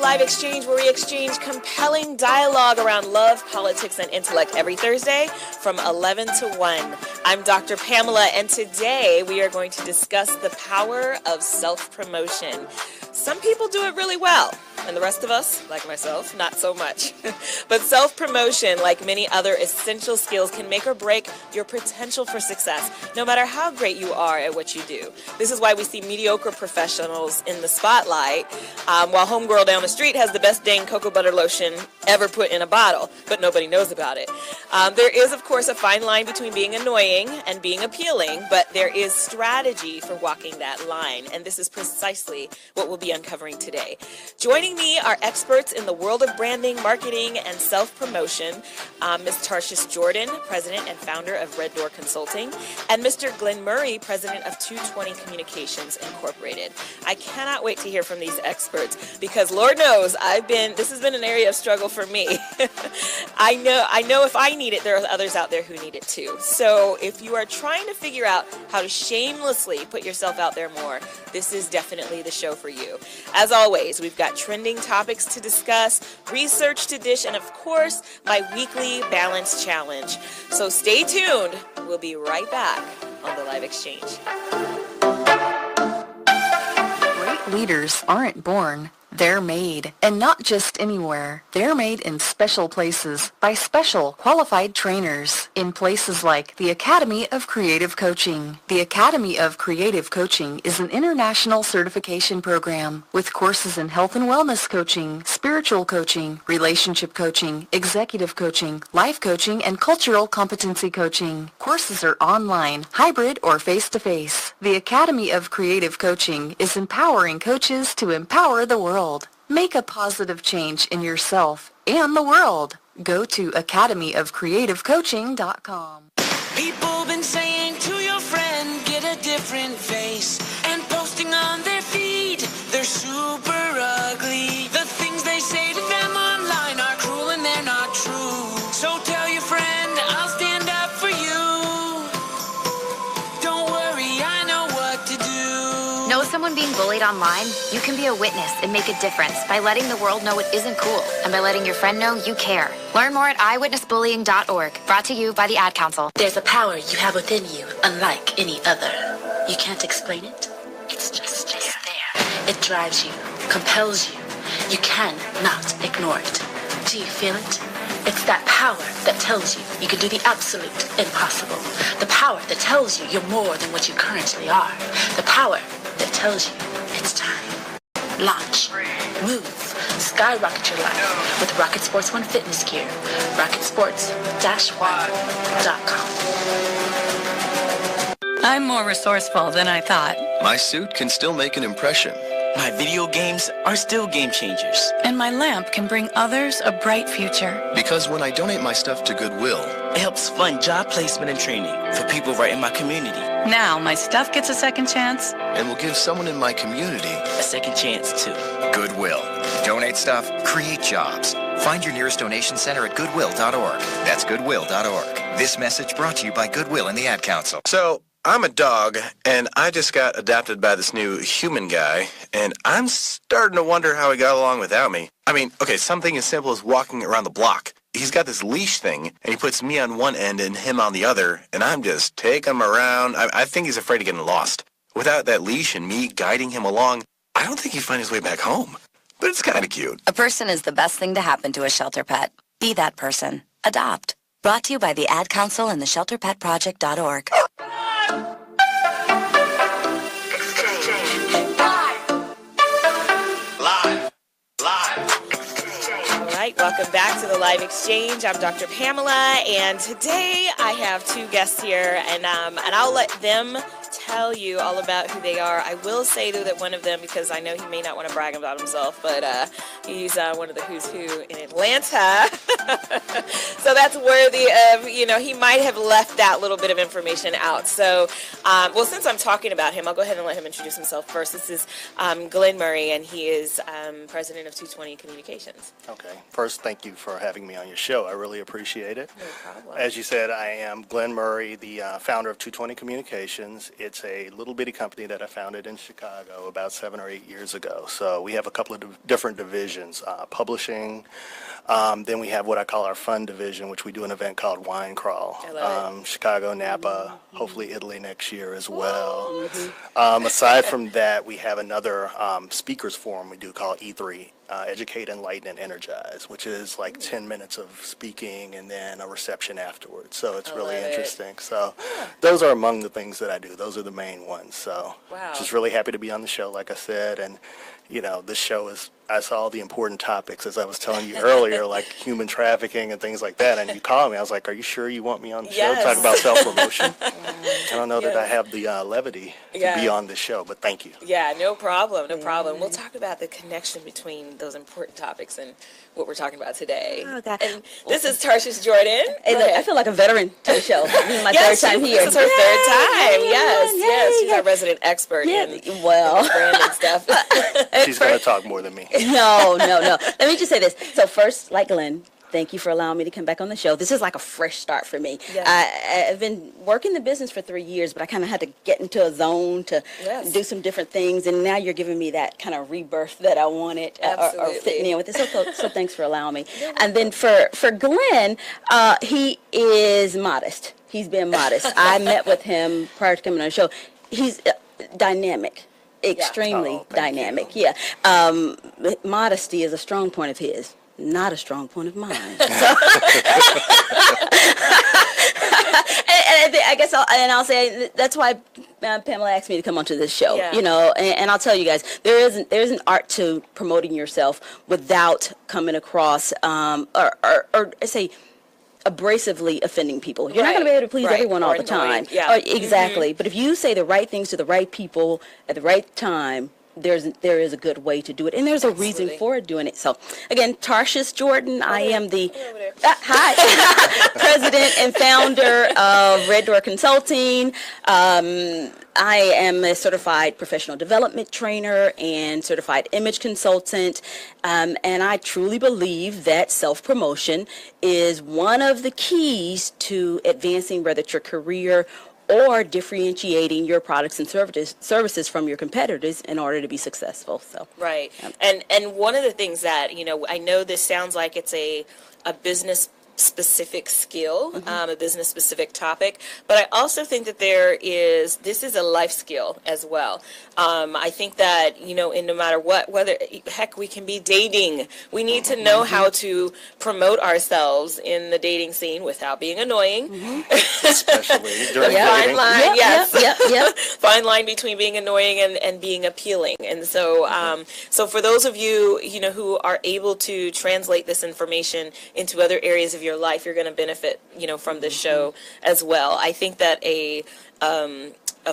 Live Exchange, where we exchange compelling dialogue around love, politics, and intellect every Thursday from 11 to 1. I'm Dr. Pamela, and today we are going to discuss the power of self-promotion. Some people do it really well, and the rest of us, like myself, not so much. But self-promotion, like many other essential skills, can make or break your potential for success, no matter how great you are at what you do. This is why we see mediocre professionals in the spotlight, while homegirl down the street has the best dang cocoa butter lotion ever put in a bottle, but nobody knows about it. There is, of course, a fine line between being annoying and being appealing, but there is strategy for walking that line, and this is precisely what we'll be uncovering today. Joining me are experts in the world of branding, marketing, and self-promotion, Ms. Tarshish Jordan, president and founder of Red Door Consulting, and Mr. Glenn Murray, president of 220 Communications Incorporated. I cannot wait to hear from these experts because Lord knows this has been an area of struggle for me. I know if I need it, there are others out there who need it too. So if you are trying to figure out how to shamelessly put yourself out there more, this is definitely the show for you. As always, we've got trending topics to discuss, research to dish, and of course, my weekly balance challenge. So stay tuned. We'll be right back on the Live Exchange. Great leaders aren't born. They're made, and not just anywhere. They're made in special places by special qualified trainers in places like the Academy of Creative Coaching. The Academy of Creative Coaching is an international certification program with courses in health and wellness coaching, spiritual coaching, relationship coaching, executive coaching, life coaching, and cultural competency coaching. Courses are online, hybrid, or face-to-face. The Academy of Creative Coaching is empowering coaches to empower the world. Make a positive change in yourself and the world. Go to academyofcreativecoaching.com. People been saying to your friend, get a different face, and posting on their feed, they're super ugly. The things they say to them online are cruel and they're not true. So tell your friend, I'll stand up for you. Don't worry, I know what to do. Know someone being bullied online? You can be a witness and make a difference by letting the world know it isn't cool and by letting your friend know you care. Learn more at eyewitnessbullying.org. Brought to you by the Ad Council. There's a power you have within you, unlike any other. You can't explain it. It's just there. It drives you, compels you. You cannot ignore it. Do you feel it? It's that power that tells you you can do the absolute impossible. The power that tells you you're more than what you currently are. The power that tells you it's time. Launch, move, skyrocket your life with Rocket Sports One fitness gear. RocketSports-One.com. I'm more resourceful than I thought. My suit can still make an impression. My video games are still game changers. And my lamp can bring others a bright future. Because when I donate my stuff to Goodwill, it helps fund job placement and training for people right in my community. Now my stuff gets a second chance. And will give someone in my community a second chance too. Goodwill. Donate stuff, create jobs. Find your nearest donation center at goodwill.org. That's goodwill.org. This message brought to you by Goodwill and the Ad Council. So, I'm a dog, and I just got adopted by this new human guy, and I'm starting to wonder how he got along without me. I mean, okay, something as simple as walking around the block. He's got this leash thing, and he puts me on one end and him on the other, and I'm just taking him around. I think he's afraid of getting lost. Without that leash and me guiding him along, I don't think he'd find his way back home. But it's kind of cute. A person is the best thing to happen to a shelter pet. Be that person. Adopt. Brought to you by the Ad Council and the ShelterPetProject.org. Welcome back to the Live Exchange. I'm Dr. Pamela, and today I have two guests here, and I'll let them tell you all about who they are. I will say, though, that one of them, because I know he may not want to brag about himself, but he's one of the who's who in Atlanta. So that's worthy of, he might have left that little bit of information out. So, well, since I'm talking about him, I'll go ahead and let him introduce himself first. This is Glenn Murray, and he is president of 220 Communications. Okay. First, thank you for having me on your show. I really appreciate it. No problem. As you said, I am Glenn Murray, the founder of 220 Communications. It's a little bitty company that I founded in Chicago about 7 or 8 years ago. So we have a couple of different divisions divisions, publishing. Then we have what I call our fun division, which we do an event called Wine Crawl. Chicago, Napa, hopefully Italy next year as well. Aside from that, we have another speakers forum we do called E3, Educate, Enlighten, and Energize, which is like 10 minutes of speaking and then a reception afterwards. So it's really interesting. So those are among the things that I do. Those are the main ones. So just really happy to be on the show, like I said. And, you know, this show is, I saw the important topics, as I was telling you earlier, like human trafficking and things like that. And you called me. I was like, are you sure you want me on the show to talk about self-promotion? I don't know that I have the levity to be on this show, but thank you. Yeah, no problem, no problem. We'll talk about the connection between those important topics and what we're talking about today. Oh, God. And this is Tarshish Jordan. Hey, look, I feel like a veteran to the show. This is my third time here. This is her third time. Yes. She's our resident expert in branding stuff. She's going to talk more than me. No. Let me just say this. So first, like Glenn, thank you for allowing me to come back on the show. This is like a fresh start for me. I've been working the business for 3 years, but I kind of had to get into a zone to do some different things, and now you're giving me that kind of rebirth that I wanted or fitting in with it. So thanks for allowing me. And then for Glenn, he is modest. He's been modest. I met with him prior to coming on the show. He's dynamic. Extremely dynamic. Modesty is a strong point of his, not a strong point of mine. So I guess I'll say that's why Pamela asked me to come onto this show. You know, and I'll tell you guys, there is an art to promoting yourself without coming across or say abrasively offending people. You're not going to be able to please everyone all the time. Exactly. But if you say the right things to the right people at the right time, there is a good way to do it, and there's a reason for doing it. So again, Tarshish Jordan, I am the president and founder of Red Door Consulting. I am a certified professional development trainer and certified image consultant, and I truly believe that self-promotion is one of the keys to advancing whether it's your career or differentiating your products and services from your competitors in order to be successful. So and one of the things that, you know, I know this sounds like it's a business specific skill, a business specific topic, but I also think that this is a life skill as well. I think that, you know, in no matter what, whether heck we can be dating, we need to know how to promote ourselves in the dating scene without being annoying. Especially during the fine line, fine line between being annoying and being appealing. And so so for those of you, you know, who are able to translate this information into other areas of your life, you're going to benefit, you know, from this show as well. I think that a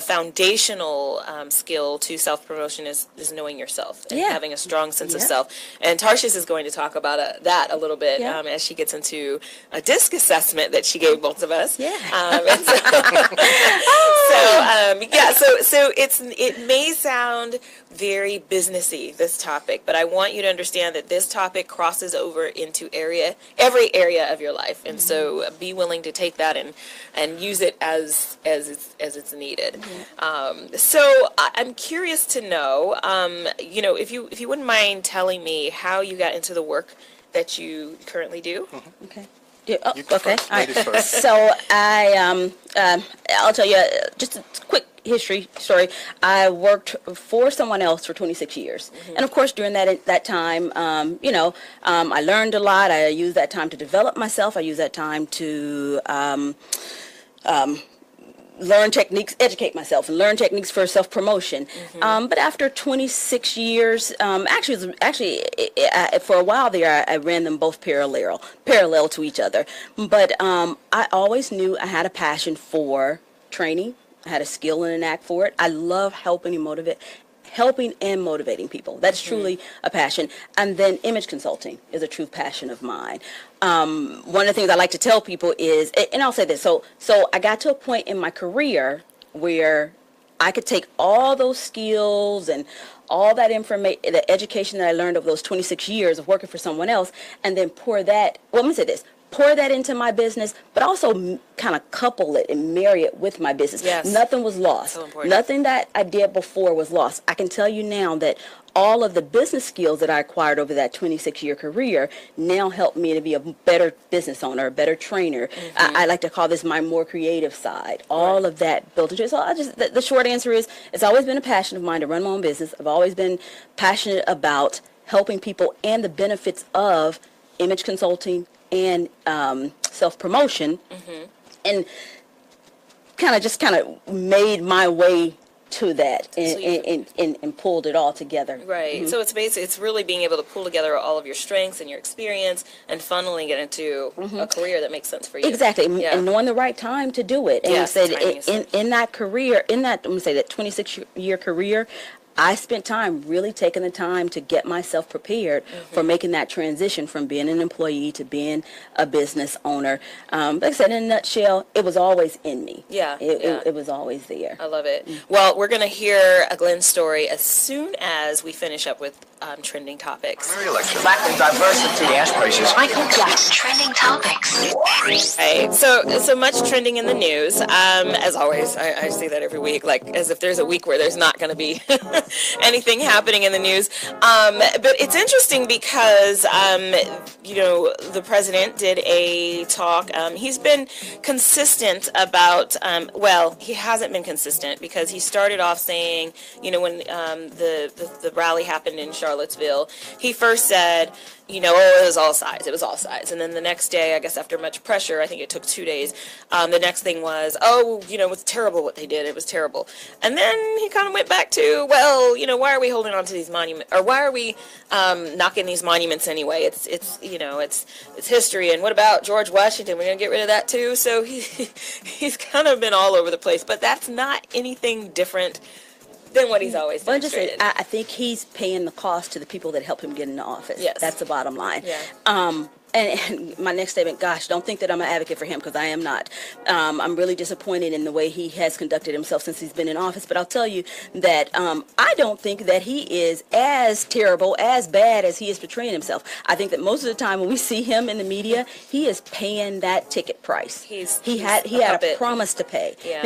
foundational skill to self-promotion is knowing yourself and having a strong sense of self. And Tarshish is going to talk about that a little bit as she gets into a DISC assessment that she gave both of us. So it may sound very businessy, this topic, but I want you to understand that this topic crosses over into every area of your life, and so be willing to take that and use it as it's needed. So I'm curious to know, you know, if you wouldn't mind telling me how you got into the work that you currently do. Okay. Okay. All right. So I'll tell you just a quick history story. I worked for someone else for 26 years, and of course during that time, you know, I learned a lot. I used that time to develop myself. I used that time to learn techniques, educate myself, and learn techniques for self-promotion. But after 26 years, actually, for a while there, I ran them both parallel to each other. But I always knew I had a passion for training. I had a skill and a knack for it. I love helping and motivating people. That's truly a passion. And then image consulting is a true passion of mine. One of the things I like to tell people is, and I'll say this, so I got to a point in my career where I could take all those skills and all that information, the education that I learned over those 26 years of working for someone else, and then pour that, well, let me say this, pour that into my business, but also kind of couple it and marry it with my business. Yes. Nothing was lost. So important. Nothing that I did before was lost. I can tell you now that all of the business skills that I acquired over that 26-year career now help me to be a better business owner, a better trainer. I like to call this my more creative side. All of that built into it. So the short answer is, it's always been a passion of mine to run my own business. I've always been passionate about helping people and the benefits of image consulting and self-promotion, and kind of made my way to that and pulled it all together. Right. So it's basically, it's really being able to pull together all of your strengths and your experience and funneling it into a career that makes sense for you. Exactly. Yeah. And knowing the right time to do it. And Yes, said timing is in that career, that 26-year career, I spent time really taking the time to get myself prepared for making that transition from being an employee to being a business owner. Like I said, in a nutshell, it was always in me. It was always there. I love it. Well, we're going to hear a Glenn story as soon as we finish up with trending topics. Lack of diversity. Gas prices. Michael Jackson. Trending topics. Right. So much trending in the news. As always, I say that every week, like as if there's a week where there's not going to be anything happening in the news. But it's interesting because, the president did a talk. He's been consistent about, he hasn't been consistent because he started off saying, when the rally happened in Charlottesville, he first said, it was all sides. It was all sides. And then the next day, I guess after much pressure, I think it took 2 days, the next thing was, it was terrible what they did. It was terrible. And then he kind of went back to, why are we holding on to these monuments? Or why are we knocking these monuments anyway? It's history. And what about George Washington? We're going to get rid of that too? So he's kind of been all over the place. But that's not anything different than what he's always demonstrated. I think he's paying the cost to the people that helped him get into office. Yes. That's the bottom line. Yeah. And my next statement, gosh, don't think that I'm an advocate for him, because I am not. I'm really disappointed in the way he has conducted himself since he's been in office. But I'll tell you that I don't think that he is as terrible, as bad as he is portraying himself. I think that most of the time when we see him in the media, he is paying that ticket price. He had a promise to pay. Yeah.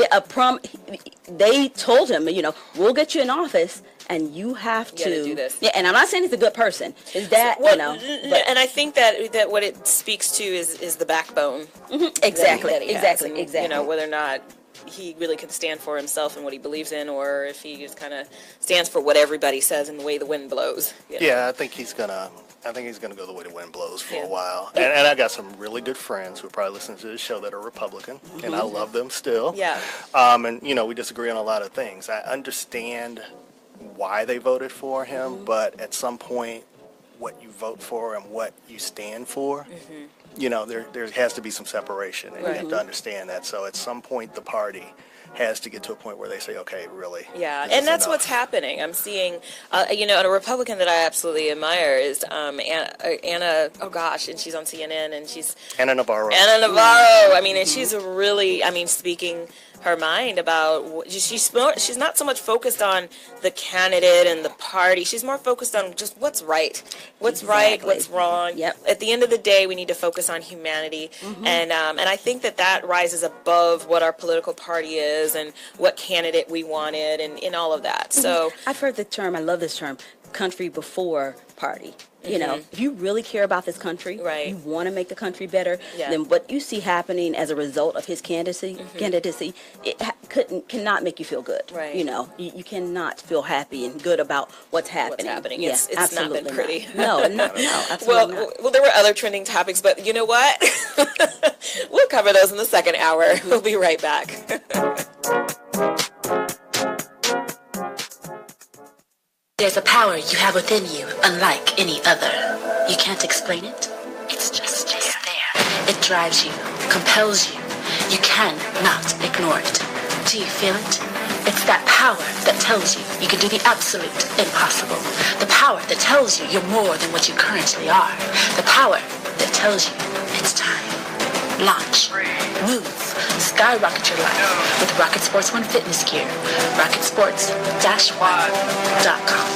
They told him, we'll get you in office, and you have to do this. Yeah, and I'm not saying he's a good person. Is that and I think that what it speaks to is the backbone. Exactly. That he has. Exactly. And, whether or not he really can stand for himself and what he believes in, or if he just kind of stands for what everybody says and the way the wind blows. Yeah, I think he's gonna go the way the wind blows for a while. And I got some really good friends who probably listen to this show that are Republican, and I love them still. Yeah. And we disagree on a lot of things. I understand why they voted for him, but at some point, what you vote for and what you stand for, there has to be some separation, and you have to understand that. So at some point, the party has to get to a point where they say, okay, really. Yeah, and that's what's happening. I'm seeing, and a Republican that I absolutely admire is Anna, and she's on CNN, and she's... Anna Navarro. I mean, and she's really, speaking her mind about, she's not so much focused on the candidate and the party. She's more focused on just what's right. What's right, what's wrong. Yep. At the end of the day, we need to focus on humanity. And I think that rises above what our political party is and what candidate we wanted and all of that. So I've heard the term, I love this term, country before party. If you really care about this country, you want to make the country better, then what you see happening as a result of his candidacy, it cannot make you feel good. Right. You cannot feel happy and good about what's happening. It's not been pretty. No, absolutely not. Well, there were other trending topics, but you know what? We'll cover those in the second hour. We'll be right back. There's a power you have within you, unlike any other. You can't explain it. It's just there. It drives you, compels you. You cannot ignore it. Do you feel it? It's that power that tells you you can do the absolute impossible. The power that tells you you're more than what you currently are. The power that tells you it's time. Launch. Move. Skyrocket your life with Rocket Sports One fitness gear. RocketSports-1.com.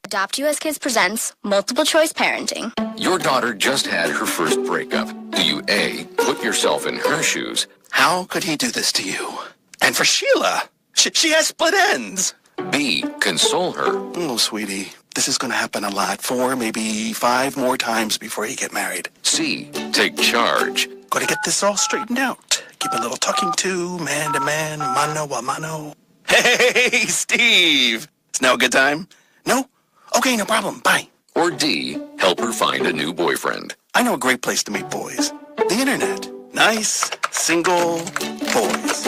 Adopt US Kids presents Multiple Choice Parenting. Your daughter just had her first breakup. Do you A, put yourself in her shoes? How could he do this to you? And for Sheila, she has split ends. B, console her? Oh, sweetie, this is going to happen a lot. 4, maybe 5 more times before you get married. C, take charge? Got to get this all straightened out. Give a little talking to, man to man, mano a mano. Hey, Steve! It's now a good time? No? Okay, no problem. Bye. Or D, help her find a new boyfriend? I know a great place to meet boys. The internet. Nice, single boys.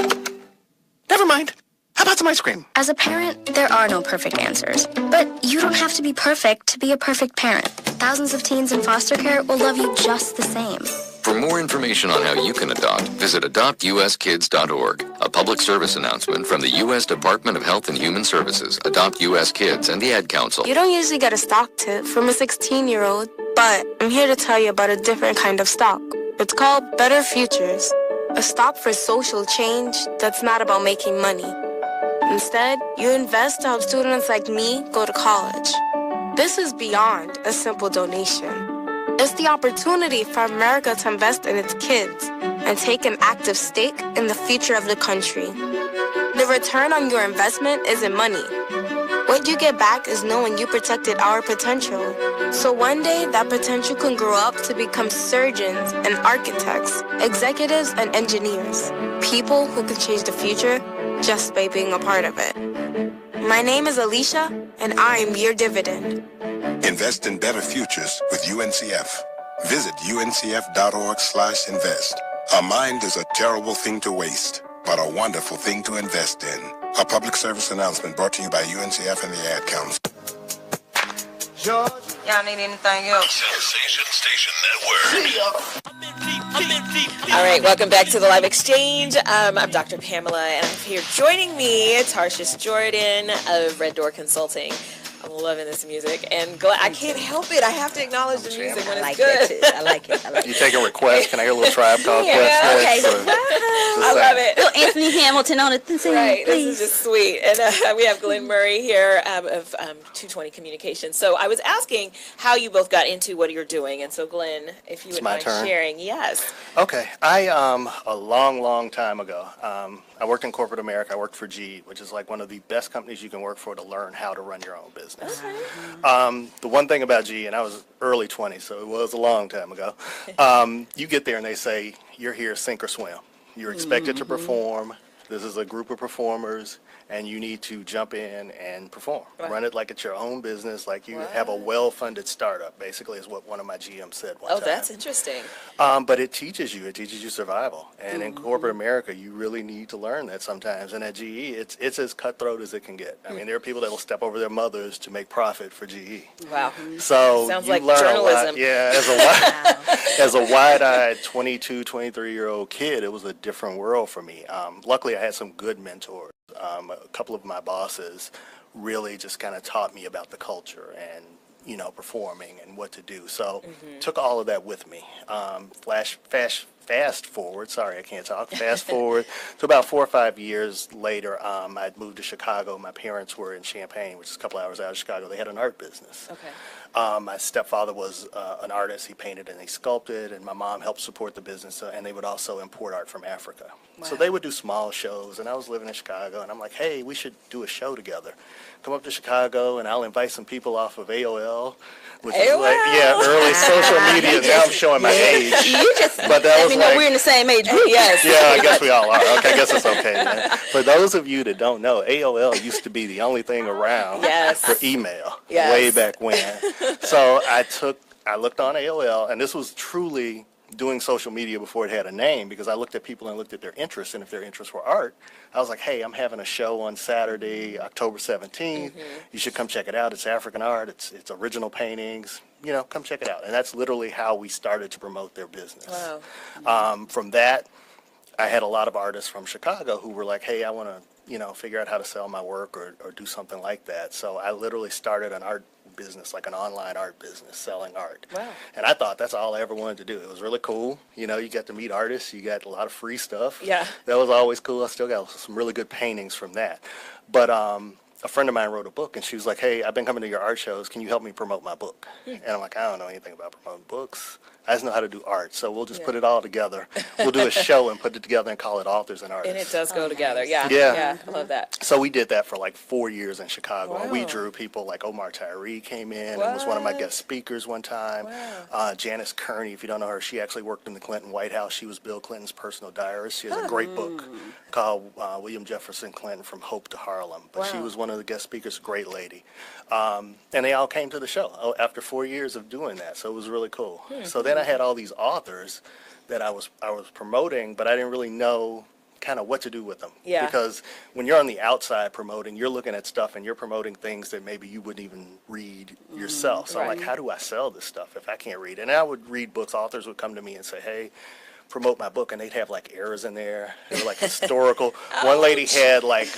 Never mind. How about some ice cream? As a parent, there are no perfect answers. But you don't have to be perfect to be a perfect parent. Thousands of teens in foster care will love you just the same. For more information on how you can adopt, visit adoptuskids.org. A public service announcement from the U.S. Department of Health and Human Services, Adopt U.S. Kids, and the Ad Council. You don't usually get a stock tip from a 16-year-old, but I'm here to tell you about a different kind of stock. It's called Better Futures, a stock for social change that's not about making money. Instead, you invest to help students like me go to college. This is beyond a simple donation. It's the opportunity for America to invest in its kids and take an active stake in the future of the country. The return on your investment isn't money. What you get back is knowing you protected our potential. So one day, that potential can grow up to become surgeons and architects, executives and engineers, people who can change the future just by being a part of it. My name is Alicia, and I'm your dividend. Invest in better futures with UNCF. Visit uncf.org/invest. A mind is a terrible thing to waste, but a wonderful thing to invest in. A public service announcement brought to you by UNCF and the Ad Council. Y'all need anything else? Sensation Network. All right, welcome back to the Live Exchange. I'm Dr. Pamela, and I'm here joining me, Tarshish Jordan of Red Door Consulting. I'm loving this music, and I can't help it. I have to acknowledge the music when it's good. I like it. You take a request? Can I hear a little Tribe Called Quest? Okay. I love it. Little Anthony Hamilton on it. Right, this is just sweet. And we have Glenn Murray here of 220 Communications. So I was asking how you both got into what you're doing, and so Glenn, if you would mind sharing. Yes. Okay. A long time ago, I worked in corporate America. I worked for GE, which is like one of the best companies you can work for to learn how to run your own business. Okay. The one thing about GE, and I was early 20s, so it was a long time ago, you get there and they say, you're here sink or swim. You're expected to perform. This is a group of performers, and you need to jump in and perform. Right. Run it like it's your own business, like you have a well-funded startup, basically, is what one of my GMs said one time. Oh, that's interesting. But it teaches you survival. And in corporate America, you really need to learn that sometimes. And at GE, it's as cutthroat as it can get. I mean, there are people that will step over their mothers to make profit for GE. Wow. So sounds you like learn journalism. A lot. Yeah, as a wide-eyed 22, 23-year-old kid, it was a different world for me. Luckily, I had some good mentors. A couple of my bosses really just kind of taught me about the culture and, performing and what to do. So took all of that with me. Fast forward, sorry, I can't talk. Fast forward to about 4 or 5 years later, I'd moved to Chicago. My parents were in Champaign, which is a couple hours out of Chicago. They had an art business. Okay. My stepfather was an artist. He painted and he sculpted, and my mom helped support the business, and they would also import art from Africa. Wow. So they would do small shows, and I was living in Chicago, and I'm like, hey, we should do a show together. Come up to Chicago, and I'll invite some people off of AOL, which is like, early social media. Now I'm showing my age. You just but that let me know we're in the same age group. Yes. Yeah, I guess we all are. Okay, I guess it's okay, man. For those of you that don't know, AOL used to be the only thing around for email way back when. So I looked on AOL, and this was truly doing social media before it had a name, because I looked at people and looked at their interests, and if their interests were art, I was like, hey, I'm having a show on Saturday, October 17th. You should come check it out. It's African art. It's original paintings. Come check it out. And that's literally how we started to promote their business. Wow. From that, I had a lot of artists from Chicago who were like, hey, I want to, figure out how to sell my work or do something like that. So I literally started an art business, like an online art business, selling art. Wow. And I thought that's all I ever wanted to do. It was really cool. You got to meet artists. You got a lot of free stuff. Yeah. That was always cool. I still got some really good paintings from that. But a friend of mine wrote a book, and she was like, hey, I've been coming to your art shows. Can you help me promote my book? And I'm like, I don't know anything about promoting books. I just know how to do art, so we'll just put it all together. We'll do a show and put it together and call it Authors and Artists. And it does go together, yeah. I love that. So we did that for like 4 years in Chicago, and we drew people like Omar Tyree came in and was one of my guest speakers one time. Janice Kearney, if you don't know her, she actually worked in the Clinton White House. She was Bill Clinton's personal diarist. She has a great book called William Jefferson Clinton, From Hope to Harlem. But she was one of the guest speakers, a great lady. And they all came to the show after 4 years of doing that, so it was really cool. So then I had all these authors that I was promoting, but I didn't really know kind of what to do with them. Because when you're on the outside promoting, you're looking at stuff and you're promoting things that maybe you wouldn't even read yourself. So I'm like, how do I sell this stuff if I can't read? And I would read books. Authors would come to me and say, hey, promote my book, and they'd have like errors in there. They were like historical. One lady had like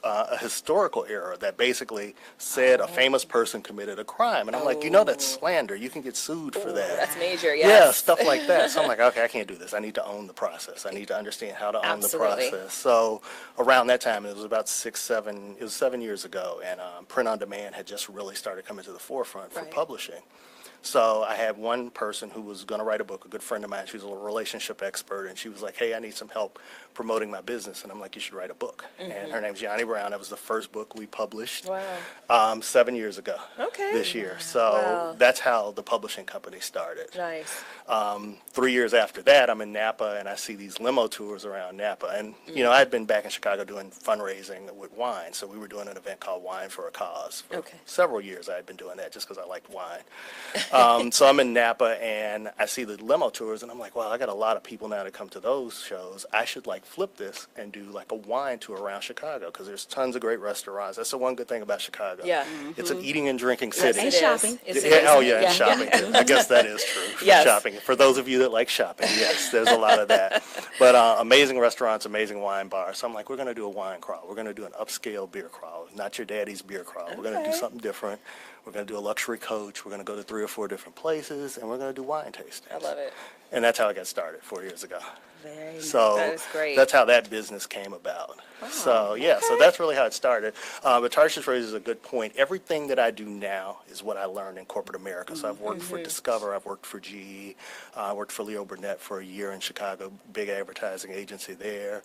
a historical error that basically said a famous person committed a crime, and I'm like, you know, that's slander. You can get sued for that. That's major, Yeah, stuff like that. So I'm like, okay, I can't do this. I need to own the process. I need to understand how to own the process. So around that time, it was about 7 years ago, and print on demand had just really started coming to the forefront for publishing. So I had one person who was going to write a book, a good friend of mine. She was a relationship expert, and she was like, hey, I need some help promoting my business. And I'm like, you should write a book. And her name's Yanni Brown. That was the first book we published 7 years ago this year. So that's how the publishing company started. Nice. 3 years after that, I'm in Napa, and I see these limo tours around Napa. And, you know, I'd been back in Chicago doing fundraising with wine. So we were doing an event called Wine for a Cause. For several years I had been doing that just because I liked wine. So I'm in Napa, and I see the limo tours, and I'm like, wow, I got a lot of people now to come to those shows. I should like flip this and do like a wine tour around Chicago, because there's tons of great restaurants. That's the one good thing about Chicago. It's an eating and drinking city. And shopping. And shopping. I guess that is true. Shopping. For those of you that like shopping, yes, there's a lot of that. But amazing restaurants, amazing wine bars. So I'm like, we're going to do a wine crawl. We're going to do an upscale beer crawl, not your daddy's beer crawl. We're going to do something different. We're going to do a luxury coach. We're going to go to 3 or 4 different places, and we're going to do wine tasting. I love it. And that's how I got started 4 years ago. Very nice. So that is great. That's how that business came about. So so that's really how it started. But Tarshish raises a good point. Everything that I do now is what I learned in corporate America. So I've worked for Discover, I've worked for GE, I worked for Leo Burnett for a year in Chicago, big advertising agency there.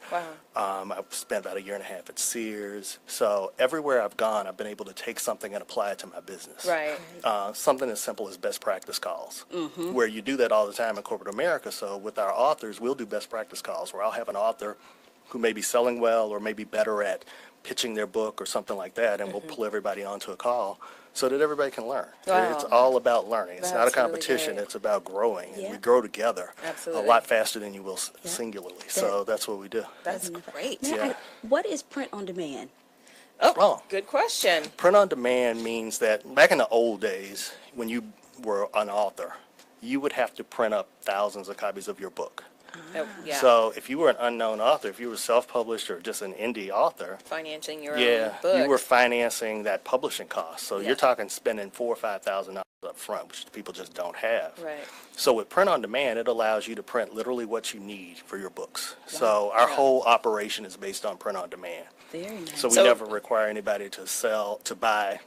I've spent about 1.5 years at Sears. So everywhere I've gone, I've been able to take something and apply it to my business. Something as simple as best practice calls, where you do that all the time in corporate America. So with our authors, we'll do best practice calls, where I'll have an author who may be selling well or may be better at pitching their book or something like that, and we'll pull everybody onto a call so that everybody can learn. It's all about learning. It's not a competition. Really, it's about growing. And we grow together a lot faster than you will singularly. So that's what we do. That's great. Now, what is print on demand? Oh, good question. Print on demand means that back in the old days, when you were an author, you would have to print up thousands of copies of your book. So if you were an unknown author, if you were self-published or just an indie author, financing your own book, you were financing that publishing cost. So you're talking spending $4,000 or $5,000 up front, which people just don't have. So with print on demand, it allows you to print literally what you need for your books. So our whole operation is based on print on demand. Very nice. So we never require anybody to buy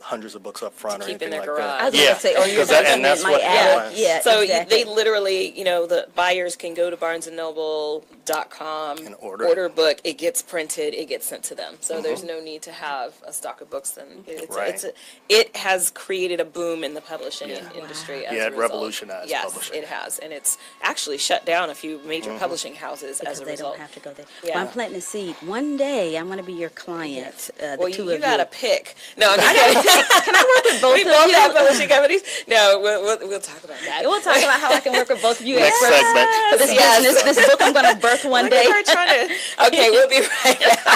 hundreds of books up front or anything like that. I was going to say, or your and that's what happens. So they literally, you know, the buyers can go to BarnesandNoble.com and order a book. It gets printed. It gets sent to them. So there's no need to have a stock of books. And it has created a boom in the publishing industry. As it revolutionized publishing. Yes, it has, and it's actually shut down a few major publishing houses as a result. They don't have to go there. Well, I'm planting a seed. One day I'm going to be your client. Well, you got to pick. No, I'm just kidding. Can I work with both of you? We both have publishing companies. No, we'll talk about that. We'll talk about how I can work with both of you next segment. For this business, this book I'm going to birth one day. Okay, we'll be right back.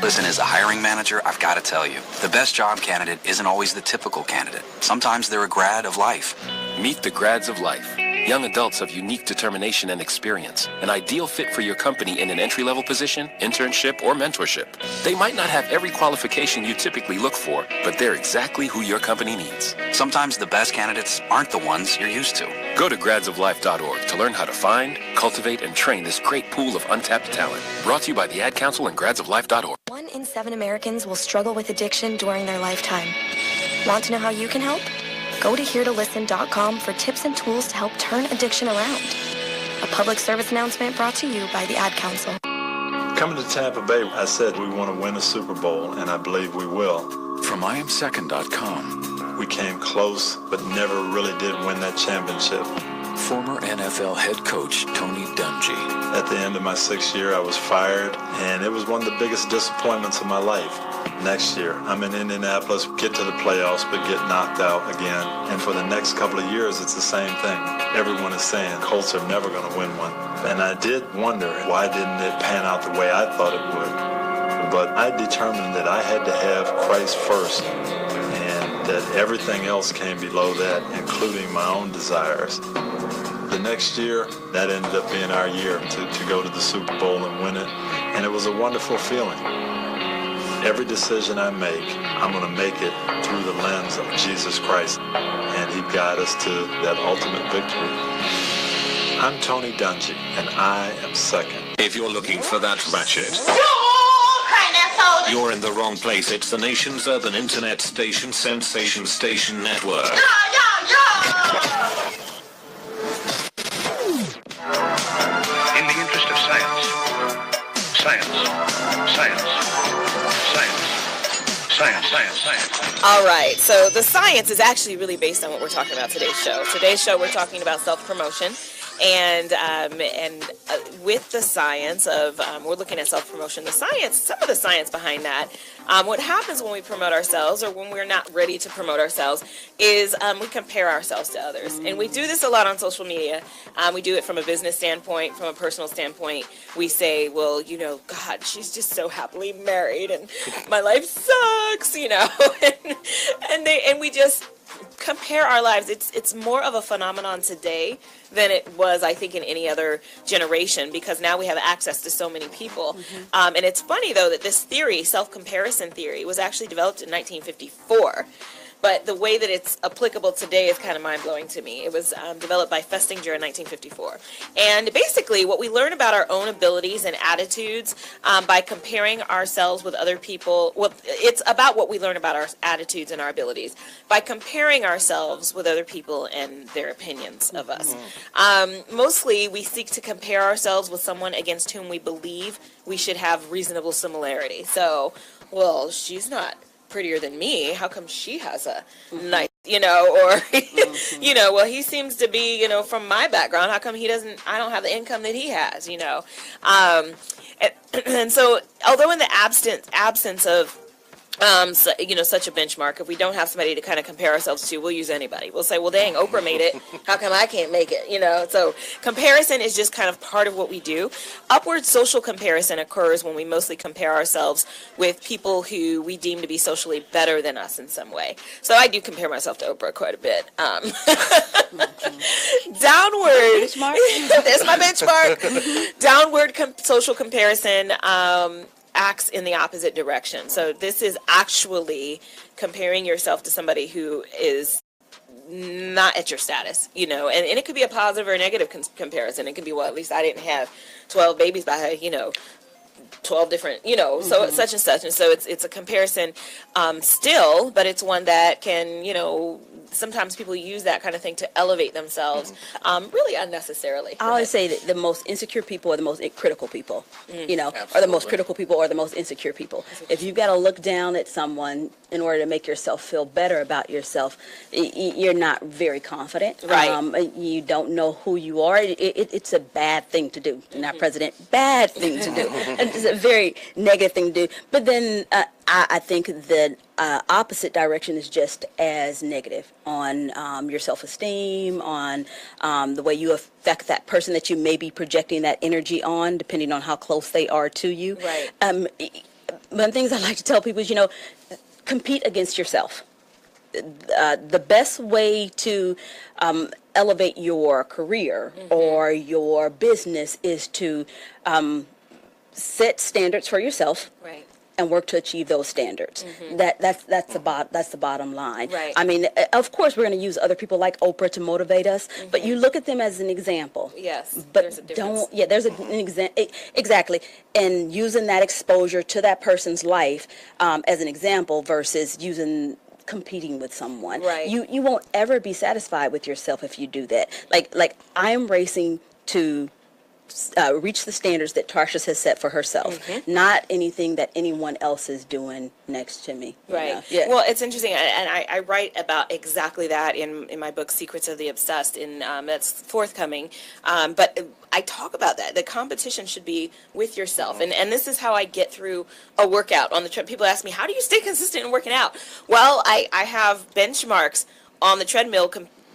Listen, as a hiring manager, I've got to tell you, the best job candidate isn't always the typical candidate. Sometimes they're a grad of life. Meet the grads of life. Young adults of unique determination and experience, an ideal fit for your company in an entry-level position, internship, or mentorship. They might not have every qualification you typically look for, but they're exactly who your company needs. Sometimes the best candidates aren't the ones you're used to. Go to gradsoflife.org to learn how to find, cultivate, and train this great pool of untapped talent. Brought to you by the Ad Council and gradsoflife.org. 1 in 7 Americans will struggle with addiction during their lifetime. Want to know how you can help? Go to heretolisten.com for tips and tools to help turn addiction around. A public service announcement brought to you by the Ad Council. Coming to Tampa Bay, I said we want to win a Super Bowl, and I believe we will. From IamSecond.com. We came close, but never really did win that championship. Former NFL head coach Tony Dungy. At the end of my 6th year, I was fired, and it was one of the biggest disappointments of my life. Next year, I'm in Indianapolis, get to the playoffs, but get knocked out again. And for the next couple of years, it's the same thing. Everyone is saying Colts are never going to win one. And I did wonder, why didn't it pan out the way I thought it would? But I determined that I had to have Christ first, and that everything else came below that, including my own desires. The next year, that ended up being our year to go to the Super Bowl and win it, and it was a wonderful feeling. Every decision I make, I'm going to make it through the lens of Jesus Christ, and He guides us to that ultimate victory. I'm Tony Dungy, and I am second. If you're looking for that ratchet, you're in the wrong place. It's the nation's urban internet station, Sensation Station Network. In the interest of science. All right, so the science is actually really based on what we're talking about today's show. Today's show, we're talking about self-promotion. And with the science of, we're looking at self-promotion, the science, some of the science behind that, what happens when we promote ourselves or when we're not ready to promote ourselves is we compare ourselves to others. And we do this a lot on social media. We do it from a business standpoint, from a personal standpoint. We say, well, you know, God, she's just so happily married and my life sucks, you know, and we just compare our lives. It's more of a phenomenon today than it was, I think, in any other generation, because now we have access to so many people. And it's funny, though, that this theory, self-comparison theory, was actually developed in 1954. But the way that it's applicable today is kind of mind-blowing to me. It was developed by Festinger in 1954. And basically, what we learn about our own abilities and attitudes by comparing ourselves with other people, well, it's about what we learn about our attitudes and our abilities by comparing ourselves with other people and their opinions of us. Mostly, we seek to compare ourselves with someone against whom we believe we should have reasonable similarity. So, well, she's not prettier than me, how come she has a nice, you know, or you know, well, he seems to be, you know, from my background, how come I don't have the income that he has, you know. And so although in the absence of so, you know, such a benchmark, if we don't have somebody to kind of compare ourselves to, we'll use anybody. We'll say, well, dang, Oprah made it. How come I can't make it? You know, so comparison is just kind of part of what we do. Upward social comparison occurs when we mostly compare ourselves with people who we deem to be socially better than us in some way. So I do compare myself to Oprah quite a bit. Downward, there's my benchmark. Downward social comparison acts in the opposite direction. So this is actually comparing yourself to somebody who is not at your status, you know, and it could be a positive or a negative comparison. It could be, well, at least I didn't have 12 babies by, you know, 12 different, you know, so such and such. And so it's a comparison still, but it's one that can, you know, sometimes people use that kind of thing to elevate themselves really unnecessarily. I always say that the most insecure people are the most critical people, you know, or the most critical people are the most insecure people. If you've got to look down at someone in order to make yourself feel better about yourself, you're not very confident. Right. You don't know who you are. It's a bad thing to do. Not president, bad thing to do. It's a very negative thing to do. But then I think the opposite direction is just as negative on your self-esteem, on the way you affect that person that you may be projecting that energy on, depending on how close they are to you. Right. One of the things I like to tell people is, you know, compete against yourself. The best way to elevate your career or your business is to set standards for yourself. Right. and work to achieve those standards. That's the bottom line. Right. I mean, of course, we're going to use other people like Oprah to motivate us, but you look at them as an example. Yes. But there's a difference. there's an example. Exactly. And using that exposure to that person's life as an example versus competing with someone. Right. You won't ever be satisfied with yourself if you do that. Like I'm racing to reach the standards that Tarshish has set for herself, not anything that anyone else is doing next to me. Right. Yeah. Well, it's interesting, and I write about exactly that in my book, Secrets of the Obsessed, that's forthcoming. But I talk about that. The competition should be with yourself, and this is how I get through a workout on the treadmill. People ask me, how do you stay consistent in working out? Well, I have benchmarks on the treadmill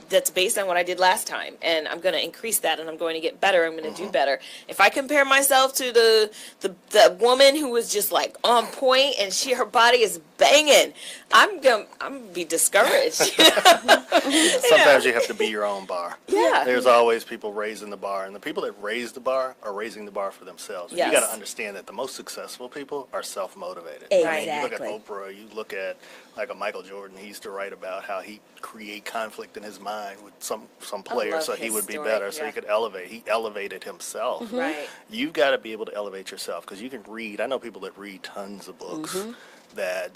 that's based on what I did last time, and I'm going to increase that, and I'm going to get better. I'm going to do better. If I compare myself to the woman who was just like on point and her body is banging, I'm gonna be discouraged. Sometimes you have to be your own bar. Yeah. There's always people raising the bar, and the people that raise the bar are raising the bar for themselves. Yes. You got to understand that the most successful people are self-motivated. Exactly. I mean, you look at Oprah, you look at like a Michael Jordan. He used to write about how he create conflict in his mind with some player so he would be better, so he could elevate. He elevated himself. Right. You've got to be able to elevate yourself, because you can read. I know people that read tons of books that,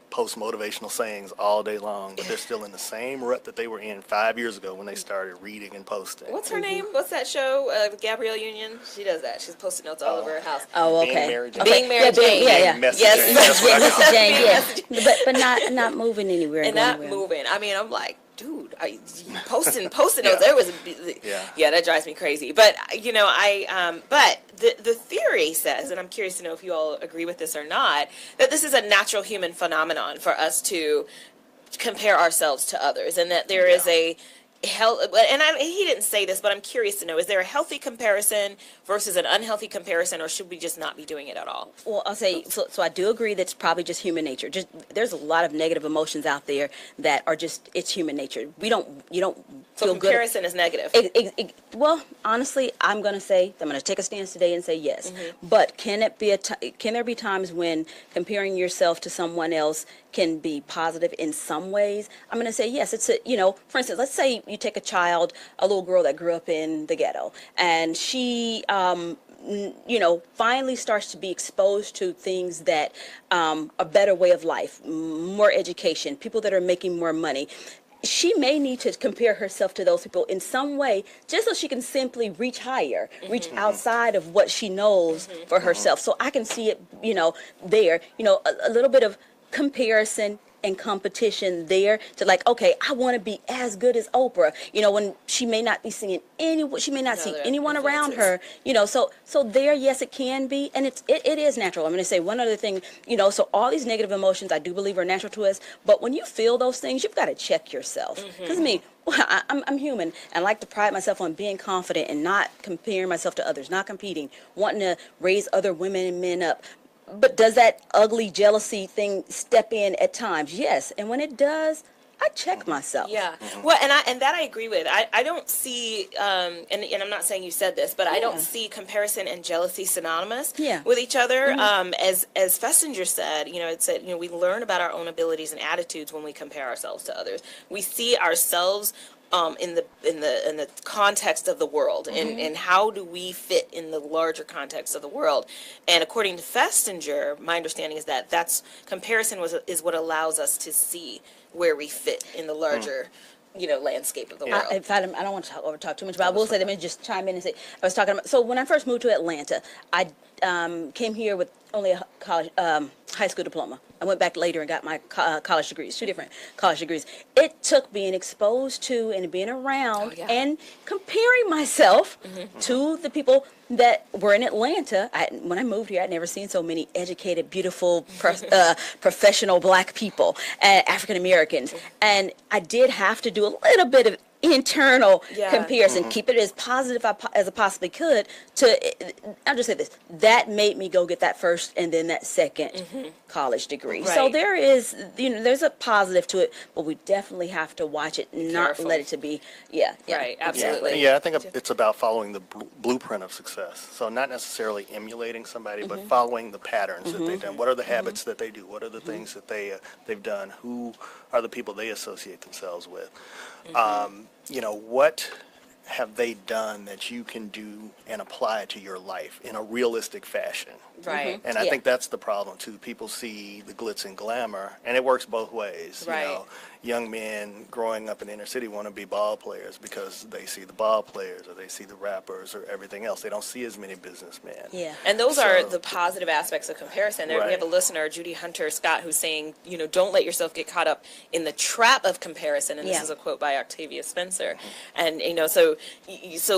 post motivational sayings all day long, but they're still in the same rut that they were in 5 years ago when they started reading and posting. What's her name? What's that show? Gabrielle Union? She does that. She's posting notes all over her house. Oh, okay. Being Mary Jane. Being Mary Jane. Yeah. Messaging. Jane, yeah. But not moving anywhere. And not moving. I mean, I'm like, dude, are you posting notes? There was, that drives me crazy. But but the theory says, and I'm curious to know if you all agree with this or not, that this is a natural human phenomenon for us to compare ourselves to others, and that there is a he didn't say this, but I'm curious to know, is there a healthy comparison versus an unhealthy comparison, or should we just not be doing it at all? Well, I'll say, so I do agree that's probably just human nature. There's a lot of negative emotions out there that are it's human nature. You don't so feel comparison is negative. Well, honestly, I'm going to take a stance today and say yes. But can there be times when comparing yourself to someone else can be positive in some ways? I'm going to say yes. It's for instance, let's say you take a little girl that grew up in the ghetto, and she finally starts to be exposed to things that a better way of life, more education, people that are making more money. She may need to compare herself to those people in some way, just so she can simply reach higher, reach outside of what she knows for herself. So I can see it, there, a little bit of comparison and competition there to okay, I want to be as good as Oprah, when she may not be seeing see anyone around her, so there, yes, it can be, and it is natural. I'm going to say one other thing, so all these negative emotions I do believe are natural to us, but when you feel those things, you've got to check yourself, because I'm human, and I like to pride myself on being confident and not comparing myself to others, not competing, wanting to raise other women and men up. But does that ugly jealousy thing step in at times? Yes. And when it does, I check myself. Yeah. Well, and that I agree with. I don't see, and I'm not saying you said this, but I don't see comparison and jealousy synonymous with each other. As Festinger said, it said, we learn about our own abilities and attitudes when we compare ourselves to others. We see ourselves in the context of the world, and how do we fit in the larger context of the world? And according to Festinger, my understanding is that comparison is what allows us to see where we fit in the larger landscape of the world. I don't want to overtalk too much, but I will say, let me just chime in and say, I was talking about, so when I first moved to Atlanta, I came here with only a high school diploma. I went back later and got my college degrees, 2 different college degrees. It took being exposed to and being around and comparing myself to the people that were in Atlanta. When I moved here, I'd never seen so many educated, beautiful, professional black people, African Americans. And I did have to do a little bit of internal Yeah. comparison. Keep it as positive as I possibly could. I'll just say this: that made me go get that first and then that second college degree. So Right. there is, there's a positive to it, but we definitely have to watch it, not Careful. let it to be. Yeah. Right. Absolutely. Yeah, I think it's about following the blueprint of success. So not necessarily emulating somebody, but following the patterns that they've done. What are the habits that they do? What are the things that they've done? Who are the people they associate themselves with? What have they done that you can do and apply to your life in a realistic fashion? Right. And I think that's the problem too. People see the glitz and glamour, and it works both ways. Right. Young men growing up in the inner city want to be ball players because they see the ball players or they see the rappers or everything else. They don't see as many businessmen. Yeah. And those are the positive aspects of comparison. There, Right. we have a listener, Judy Hunter Scott, who's saying, don't let yourself get caught up in the trap of comparison. And this is a quote by Octavia Spencer. And, so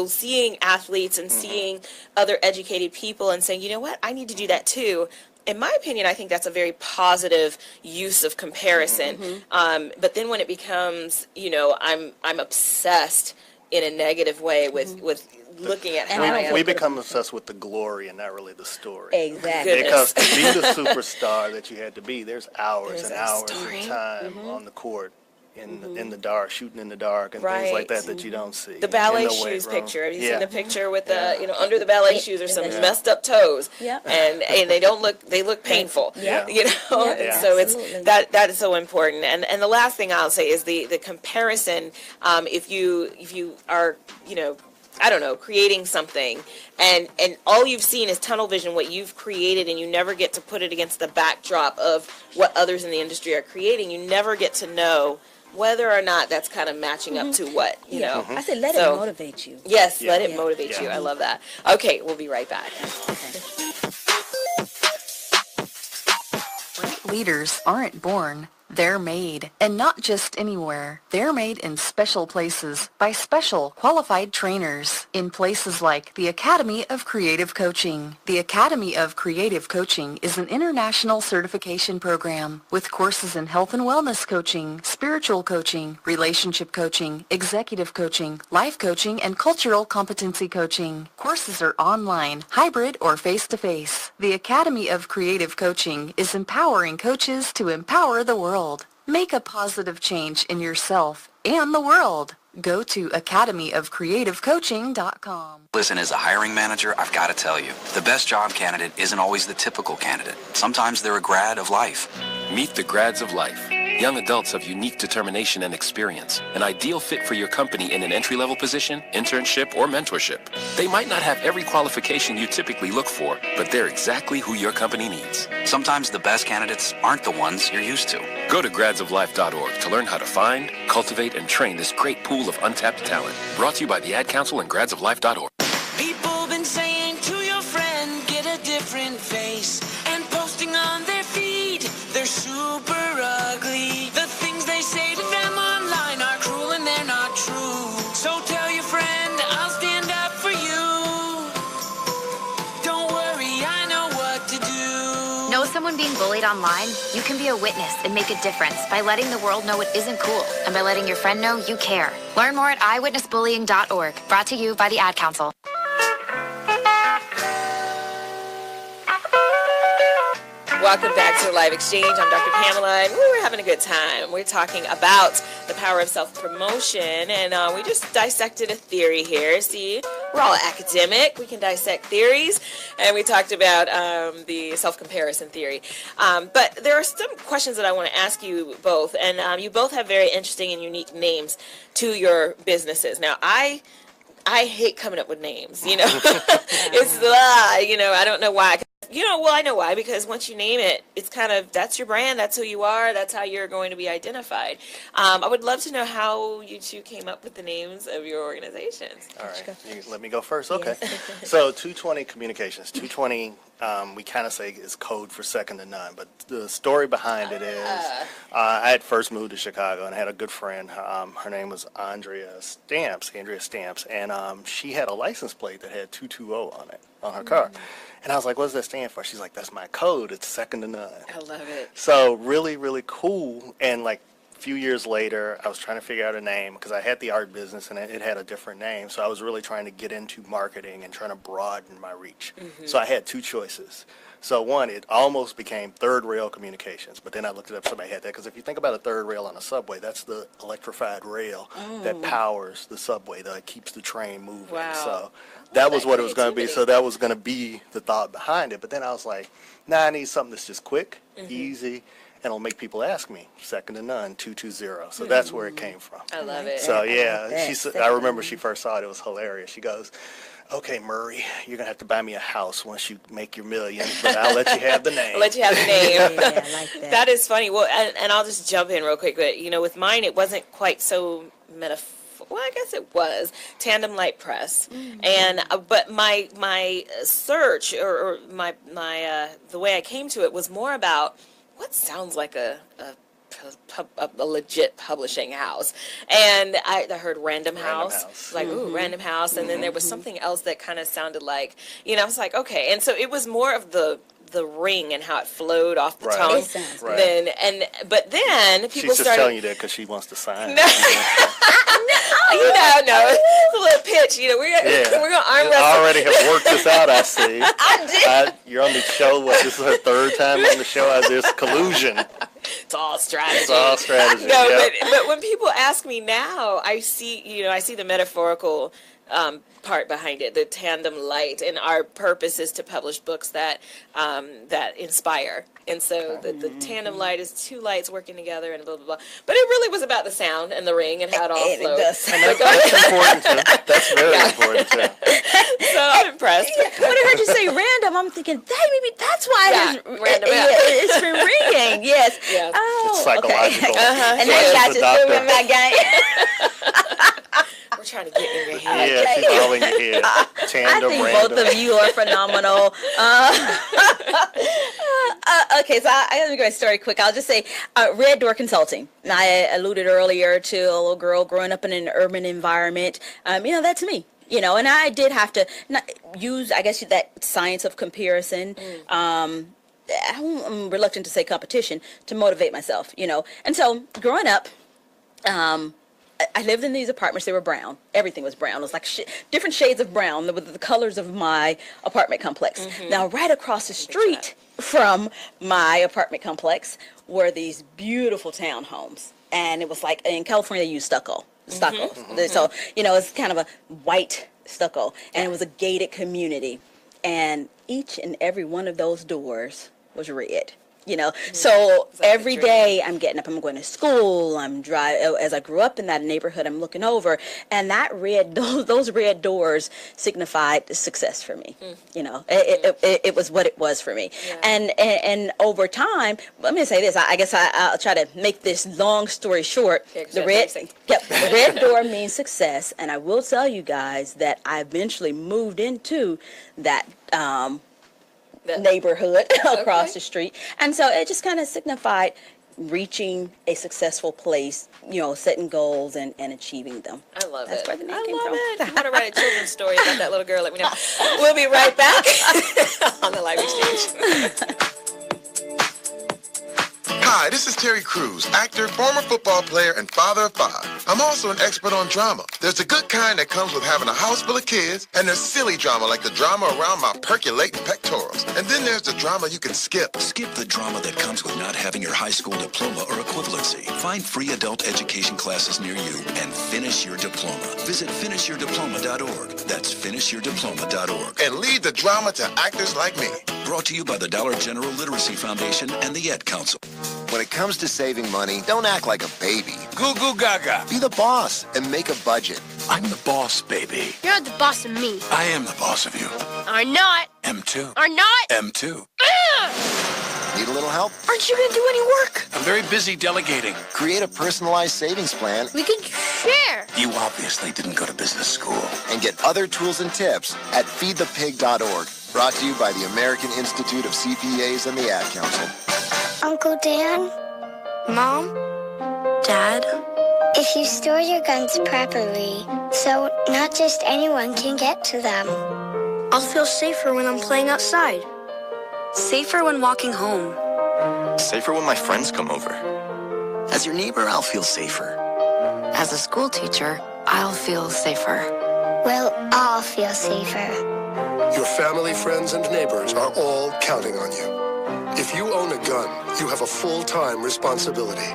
seeing athletes and seeing other educated people and saying, you know what, I need to do that too. In my opinion, I think that's a very positive use of comparison. But then when it becomes, I'm obsessed in a negative way with looking at how I am. We become obsessed with the glory and not really the story. Exactly. Because to be the superstar that you had to be, there's hours and hours of time on the court. In the dark, shooting in the dark, and things like that you don't see. The ballet in the weight shoes room. picture. Have you Yeah. seen the picture with the, under the ballet shoes are some messed up toes, and they look painful. Yeah. And so it's that is so important. And the last thing I'll say is the comparison. If you are, I don't know, creating something and all you've seen is tunnel vision, what you've created, and you never get to put it against the backdrop of what others in the industry are creating. You never get to know whether or not that's kind of matching up to what, I said let it motivate you. Yes, let it motivate you. I love that. Okay, we'll be right back. Great leaders aren't born. They're made, and not just anywhere. They're made in special places by special qualified trainers in places like the Academy of Creative Coaching. The Academy of Creative Coaching is an international certification program with courses in health and wellness coaching, spiritual coaching, relationship coaching, executive coaching, life coaching, and cultural competency coaching. Courses are online, hybrid, or face-to-face. The Academy of Creative Coaching is empowering coaches to empower the world. Make a positive change in yourself and the world. Go to academyofcreativecoaching.com. Listen, as a hiring manager, I've got to tell you, the best job candidate isn't always the typical candidate. Sometimes they're a grad of life. Meet the grads of life. Young adults of unique determination and experience. An ideal fit for your company in an entry-level position, internship, or mentorship. They might not have every qualification you typically look for, but they're exactly who your company needs. Sometimes the best candidates aren't the ones you're used to. Go to gradsoflife.org to learn how to find, cultivate, and train this great pool of untapped talent. Brought to you by the Ad Council and gradsoflife.org. People been saying to your friend, get a different face, and posting on their feed, they're super ugly. The things they say to them online are cruel and they're not true. So tell your friend, I'll stand up for you. Don't worry, I know what to do. Know someone being bullied online? You can be a witness and make a difference by letting the world know it isn't cool and by letting your friend know you care. Learn more at eyewitnessbullying.org. Brought to you by the Ad Council. Welcome back to the Live Exchange. I'm Dr. Pamela, and we're having a good time. We're talking about the power of self-promotion, and we just dissected a theory here. See, we're all academic. We can dissect theories, and we talked about the self-comparison theory. But there are some questions that I want to ask you both, and you both have very interesting and unique names to your businesses. Now, I hate coming up with names, It's, I don't know why. I know why, because once you name it, it's kind of, that's your brand, that's who you are, that's how you're going to be identified. I would love to know how you two came up with the names of your organizations. All right, let me go first. Okay. So 220 Communications. 220, we kind of say is code for second to none, but the story behind it is I had first moved to Chicago and I had a good friend. Her name was Andrea Stamps, and she had a license plate that had 220 on it, on her car. And I was like, what does that stand for? She's like, that's my code. It's second to none. I love it. So really, really cool. And like few years later, I was trying to figure out a name because I had the art business and it had a different name. So I was really trying to get into marketing and trying to broaden my reach. So I had two choices. So one, it almost became third rail communications, but then I looked it up, somebody had that. Because if you think about a third rail on a subway, that's the electrified rail that powers the subway, that keeps the train moving. Wow. So that was what it was going to be. So that was going to be the thought behind it. But then I was like, nah, I need something that's just quick, easy, and it'll make people ask me. Second to none, 220. So that's where it came from. I love it. So yeah, she said, I remember she first saw it. It was hilarious. She goes, okay, Murray, you're going to have to buy me a house once you make your million, but I'll let you have the name. I'll let you have the name. Yeah, I like that. That is funny. Well, and I'll just jump in real quick. But, you know, with mine, it wasn't quite so well, I guess it was Tandem Light Press, and but my search or my the way I came to it was more about what sounds like a legit publishing house, and I heard Random House. Like, ooh, Random House, and then there was something else that kind of sounded like, you know, I was like, okay, and so it was more of the ring and how it flowed off the tongue. But then people She's just started telling you that because she wants to sign. No, it's a little pitch. You know, we're gonna arm wrestle. I already have worked this out. I see. I did. You're on the show. What? This is her third time on the show. There's collusion. It's all strategy. It's all strategy. No, yep. but when people ask me now, I see the metaphorical part behind it, the tandem light, and our purpose is to publish books that that inspire. And so the tandem light is two lights working together and blah, blah, blah. But it really was about the sound and the ring and how it all flows. And that's important too. That's very important too. So I'm impressed. When I heard you say random, I'm thinking, maybe that's why it's been ringing. Yes. Oh, it's psychological. Okay. And then you got to still in my game. We're trying to get in your head. Yeah, she's all in your head. Tandem, I think random. both of you are phenomenal. Okay, so I got to make my story quick. I'll just say Red Door Consulting. I alluded earlier to a little girl growing up in an urban environment. That's me. And I did have to use, I guess, that science of comparison. I'm reluctant to say competition to motivate myself, And so growing up, I lived in these apartments. They were brown. Everything was brown. It was like different shades of brown with the colors of my apartment complex. Now, right across the street from my apartment complex were these beautiful townhomes. And it was like, in California, they use stucco. So, it's kind of a white stucco. And it was a gated community. And each and every one of those doors was red. So every day I'm getting up, I'm going to school, I'm driving. As I grew up in that neighborhood, I'm looking over, and those red doors signified success for me. It was what it was for me. Yeah. And over time, let me say this. I guess I'll try to make this long story short. The red door means success, and I will tell you guys that I eventually moved into that neighborhood across the street, and so it just kind of signified reaching a successful place, setting goals and achieving them. I love That's it. Where the name I came love from. it. If you want to write a children's story about that little girl, let me know. We'll be right back on the Live Exchange. Hi, this is Terry Crews, actor, former football player, and father of 5. I'm also an expert on drama. There's the good kind that comes with having a house full of kids, and there's silly drama like the drama around my percolating pectorals. And then there's the drama you can skip. Skip the drama that comes with not having your high school diploma or equivalency. Find free adult education classes near you and finish your diploma. Visit finishyourdiploma.org. That's finishyourdiploma.org. And leave the drama to actors like me. Brought to you by the Dollar General Literacy Foundation and the Ed Council. When it comes to saving money, don't act like a baby. Goo goo gaga. Be the boss and make a budget. I'm the boss, baby. You're the boss of me. I am the boss of you. Are not. M2. Are not. M2. Need a little help? Aren't you going to do any work? I'm very busy delegating. Create a personalized savings plan. We can share. You obviously didn't go to business school. And get other tools and tips at feedthepig.org. Brought to you by the American Institute of CPAs and the Ad Council. Uncle Dan? Mom? Dad? If you store your guns properly, so not just anyone can get to them. I'll feel safer when I'm playing outside. Safer when walking home. Safer when my friends come over. As your neighbor, I'll feel safer. As a school teacher, I'll feel safer. We'll all feel safer. Your family, friends, and neighbors are all counting on you. If you own a gun, you have a full-time responsibility.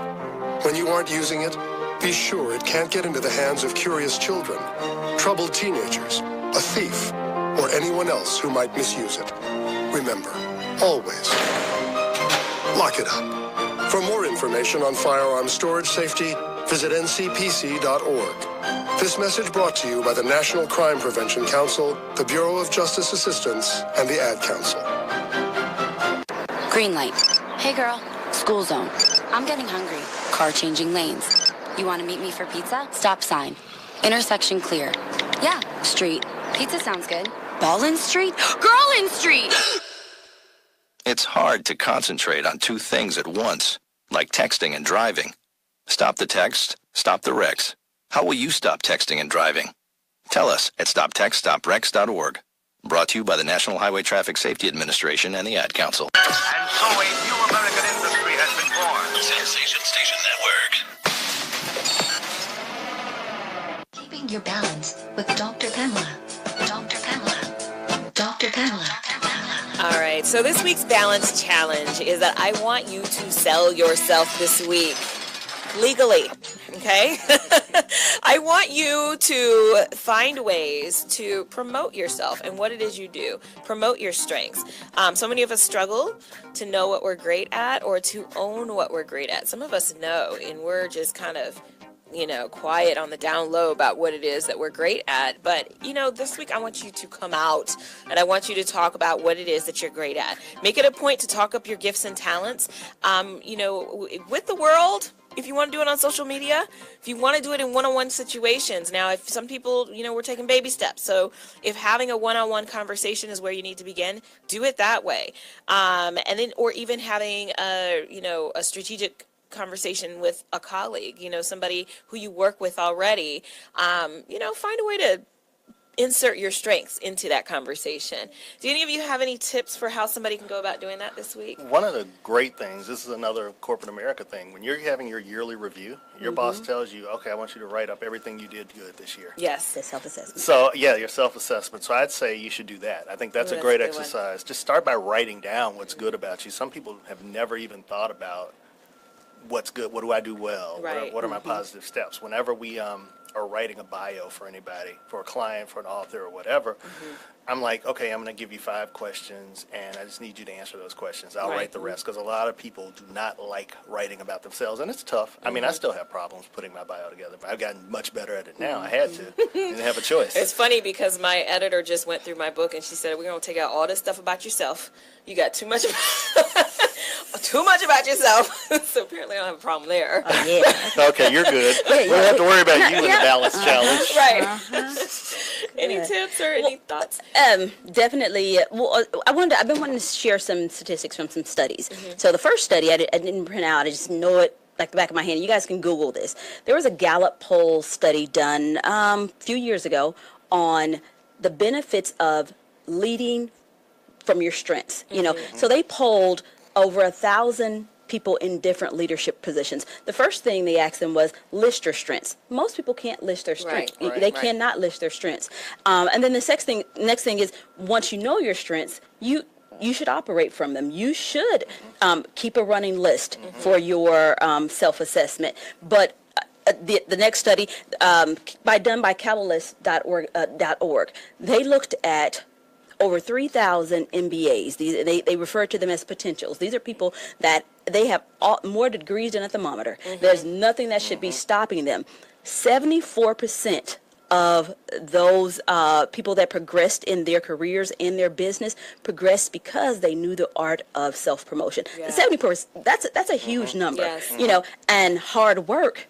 When you aren't using it, be sure it can't get into the hands of curious children, troubled teenagers, a thief, or anyone else who might misuse it. Remember, always, lock it up. For more information on firearm storage safety, visit ncpc.org. This message brought to you by the National Crime Prevention Council, the Bureau of Justice Assistance, and the Ad Council. Green light. Hey girl, school zone. I'm getting hungry. Car changing lanes. You want to meet me for pizza? Stop sign. Intersection clear. Yeah, street. Pizza sounds good. Ball in street? Girl in street! It's hard to concentrate on two things at once, like texting and driving. Stop the text, stop the wrecks. How will you stop texting and driving? Tell us at stoptextstopwrecks.org. Brought to you by the National Highway Traffic Safety Administration and the Ad Council. And so a new American industry has been born. Sensation Station Network. Keeping your balance with Dr. Pamela. Dr. Pamela. Dr. Pamela. All right, so this week's balance challenge is that I want you to sell yourself this week. Legally, okay? I want you to find ways to promote yourself and what it is you do. Promote your strengths. So many of us struggle to know what we're great at or to own what we're great at. Some of us know, and we're just kind of, quiet on the down low about what it is that we're great at. But, this week I want you to come out and I want you to talk about what it is that you're great at. Make it a point to talk up your gifts and talents, with the world. If you want to do it on social media, if you want to do it in one-on-one situations. Now, if some people, we're taking baby steps. So if having a one-on-one conversation is where you need to begin, do it that way. And then, or even having a strategic conversation with a colleague, somebody who you work with already, find a way to insert your strengths into that conversation. Do any of you have any tips for how somebody can go about doing that this week? One of the great things, this is another corporate America thing, when you're having your yearly review, your boss tells you, okay, I want you to write up everything you did good this year. Yes. The self-assessment. So, yeah, your self-assessment. So I'd say you should do that. I think that's a great exercise. Just start by writing down what's good about you. Some people have never even thought about what's good, what do I do well, Right. what are my positive steps. Whenever we are writing a bio for anybody, for a client, for an author, or whatever, I'm like, okay, I'm going to give you 5 questions, and I just need you to answer those questions. I'll write the rest, because a lot of people do not like writing about themselves, and it's tough. I mean, I still have problems putting my bio together, but I've gotten much better at it now. I had to. Didn't have a choice. It's funny because my editor just went through my book, and she said, we're going to take out all this stuff about yourself. You got too much about yourself. So apparently I don't have a problem there. Oh, yeah. Okay, you're good. We don't have to worry about you in the balance challenge. Right. Any tips or any thoughts? Definitely. Well, I've been wanting to share some statistics from some studies. So the first study I didn't print out. I just know it like the back of my hand. You guys can Google this. There was a Gallup poll study done a few years ago on the benefits of leading from your strengths. So they polled over 1,000 people in different leadership positions. The first thing they asked them was, list your strengths. Most people can't list their strengths. They cannot list their strengths. And then the next thing is, once you know your strengths, you should operate from them. You should keep a running list for your self-assessment. But the next study, done by catalyst.org, they looked at over 3,000 MBAs. They refer to them as potentials. These are people that they have more degrees than a thermometer. There's nothing that should be stopping them. 74% of those people that progressed in their careers, in their business, progressed because they knew the art of self-promotion. 70%, that's a huge number. And hard work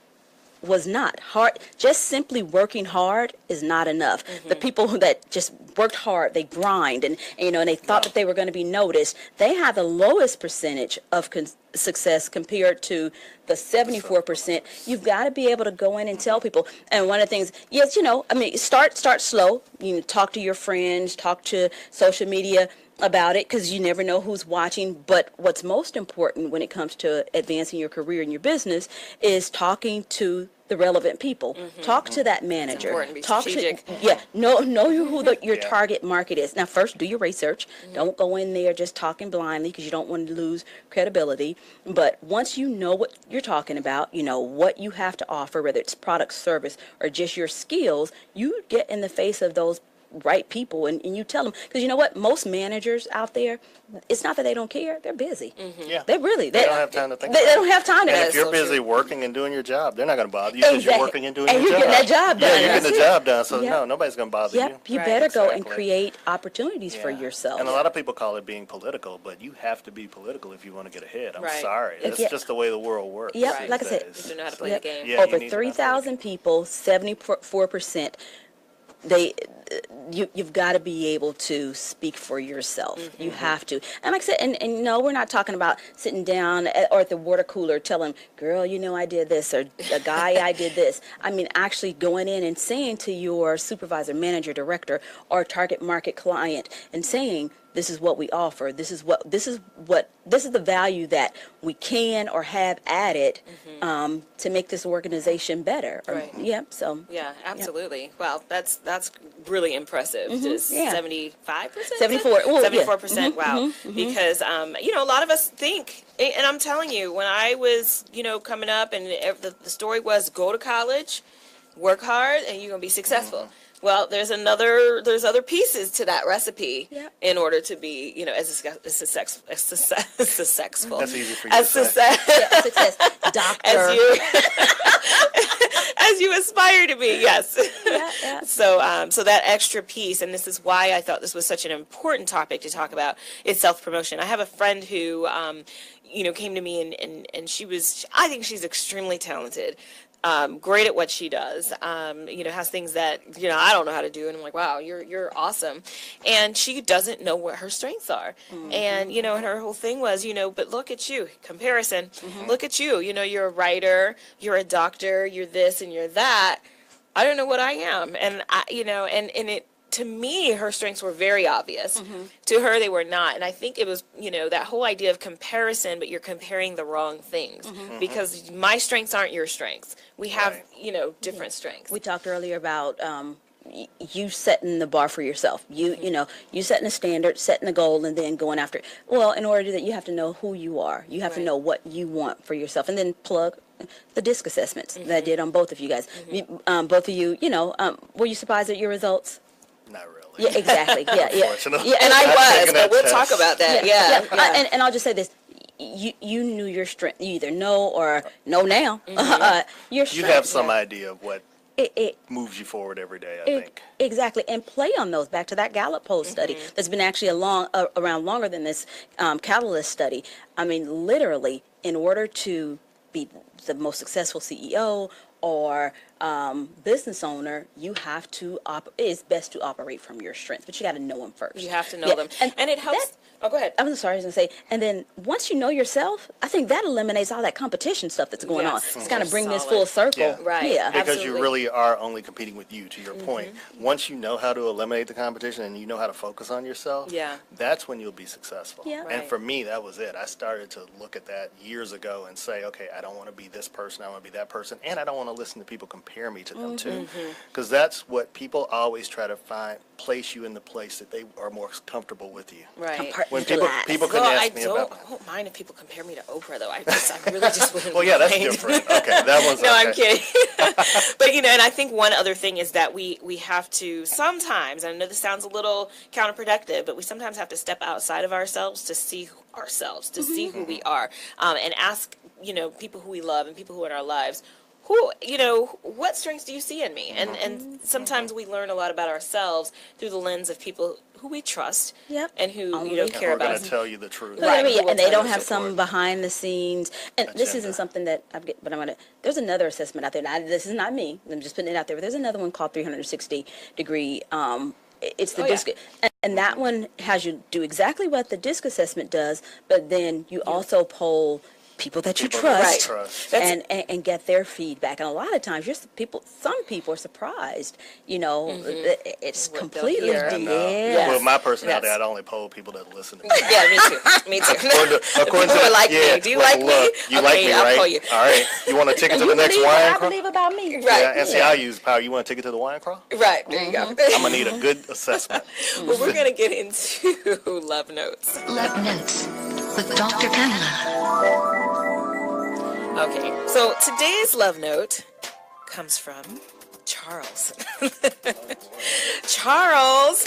was not hard. Just simply working hard is not enough. The people that just worked hard, they grind, and they thought that they were going to be noticed, they have the lowest percentage of success compared to the 74%. You've got to be able to go in and tell people. And one of the things, start slow. Talk to your friends, talk to social media about it, because you never know who's watching. But what's most important when it comes to advancing your career and your business is talking to the relevant people. Talk to that manager. Talk strategic. Know who your target market is. Now, first, do your research. Don't go in there just talking blindly, because you don't want to lose credibility. But once you know what you're talking about, you know what you have to offer, whether it's product, service, or just your skills, you get in the face of those right people, and you tell them, because you know what, most managers out there, it's not that they don't care, they're busy. Yeah, they don't have time to think. They don't have time to. And if you're busy working and doing your job, they're not going to bother you, because you're working and doing your job. And you're getting that job done. Yeah, you're getting the job done, so no, nobody's going to bother you. You better go and create opportunities for yourself. And a lot of people call it being political, but you have to be political if you want to get ahead. I'm sorry, that's just the way the world works. Like I said, you know how to play the game. Over 3,000 people, 74%. You've got to be able to speak for yourself. You have to. And like I said, and no, we're not talking about sitting down or at the water cooler telling, girl, you know I did this, or a guy, I did this. I mean, actually going in and saying to your supervisor, manager, director, or target market client, and saying, this is what we offer. This is the value that we can or have added to make this organization better. Right. Yeah, absolutely. Wow, that's really impressive. Just 75%? 74. 74%. Wow. Because a lot of us think, and I'm telling you, when I was coming up, and the story was go to college, work hard, and you're gonna be successful. Well, there's other pieces to that recipe in order to be, as successful. That's easy for you to say. Success, doctor. As you aspire to be, yes. So that extra piece, and this is why I thought this was such an important topic to talk about, is self-promotion. I have a friend who, came to me and I think she's extremely talented. Great at what she does, has things that, I don't know how to do. And I'm like, wow, you're awesome. And she doesn't know what her strengths are. And, and her whole thing was, but look at you, comparison. Look at you, you're a writer, you're a doctor, you're this and you're that. I don't know what I am. And to me, her strengths were very obvious. To her, they were not. And I think it was, that whole idea of comparison, but you're comparing the wrong things. Because my strengths aren't your strengths. We have, different strengths. We talked earlier about you setting the bar for yourself. You setting a standard, setting a goal, and then going after it. Well, in order to do that, you have to know who you are. You have to know what you want for yourself. And then plug the DISC assessments that I did on both of you guys. Both of you, were you surprised at your results? Not really. Yeah, exactly. Yeah. And I was, but we'll talk about that. Yeah. And I'll just say this. You knew your strength. You either know or know now. Your strength. You have some idea of what it moves you forward every day, I think. Exactly. And play on those. Back to that Gallup poll study that's been actually around longer than this Catalyst study. I mean, literally, in order to be the most successful CEO or business owner, you have to it's best to operate from your strengths, but you got to know them first. You have to know them, and it helps. Go ahead. I'm sorry, I was going to say, and then once you know yourself, I think that eliminates all that competition stuff that's going on. It's kind of bring this full circle. Right. Yeah. Because absolutely. you really are only competing with you, to your point. Once you know how to eliminate the competition and you know how to focus on yourself, that's when you'll be successful. Yeah. And for me, that was it. I started to look at that years ago and say, okay, I don't want to be this person, I want to be that person, and I don't want to listen to people compare me to them too. Because that's what people always try to place you in the place that they are more comfortable with you. Right. When people can ask me about. I don't mind if people compare me to Oprah, though. I really just wouldn't. Well, yeah, that's different. Okay, that one's no, okay. I'm kidding. But and I think one other thing is that we have to sometimes. I know this sounds a little counterproductive, but we sometimes have to step outside of ourselves to see ourselves, to see who we are, and ask people who we love and people who are in our lives. What strengths do you see in me? And sometimes we learn a lot about ourselves through the lens of people who we trust and who care about us. We're going to tell you the truth. Right. And they don't have some behind the scenes. And this isn't something that but I'm going to, there's another assessment out there. Now, this is not me. I'm just putting it out there. But there's another one called 360 degree. It's the DISC. And that one has you do exactly what the DISC assessment does, but then you also poll people that you Right. trust, and get their feedback. And a lot of times, some people are surprised. It's completely different. Well, my personality, I'd only poll people that listen to me. Yeah, me too. Me too. According to like me. Do you like me? You like me, I'll right? call you. All right. You want a ticket to the next wine I crawl? believe about me. Right. Yeah, and see, I use power. You want a ticket to the wine crawl? Right. There you go. I'm going to need a good assessment. Well, we're going to get into Love Notes. Love Notes with Dr. Pamela. Okay, so today's love note comes from Charles. Charles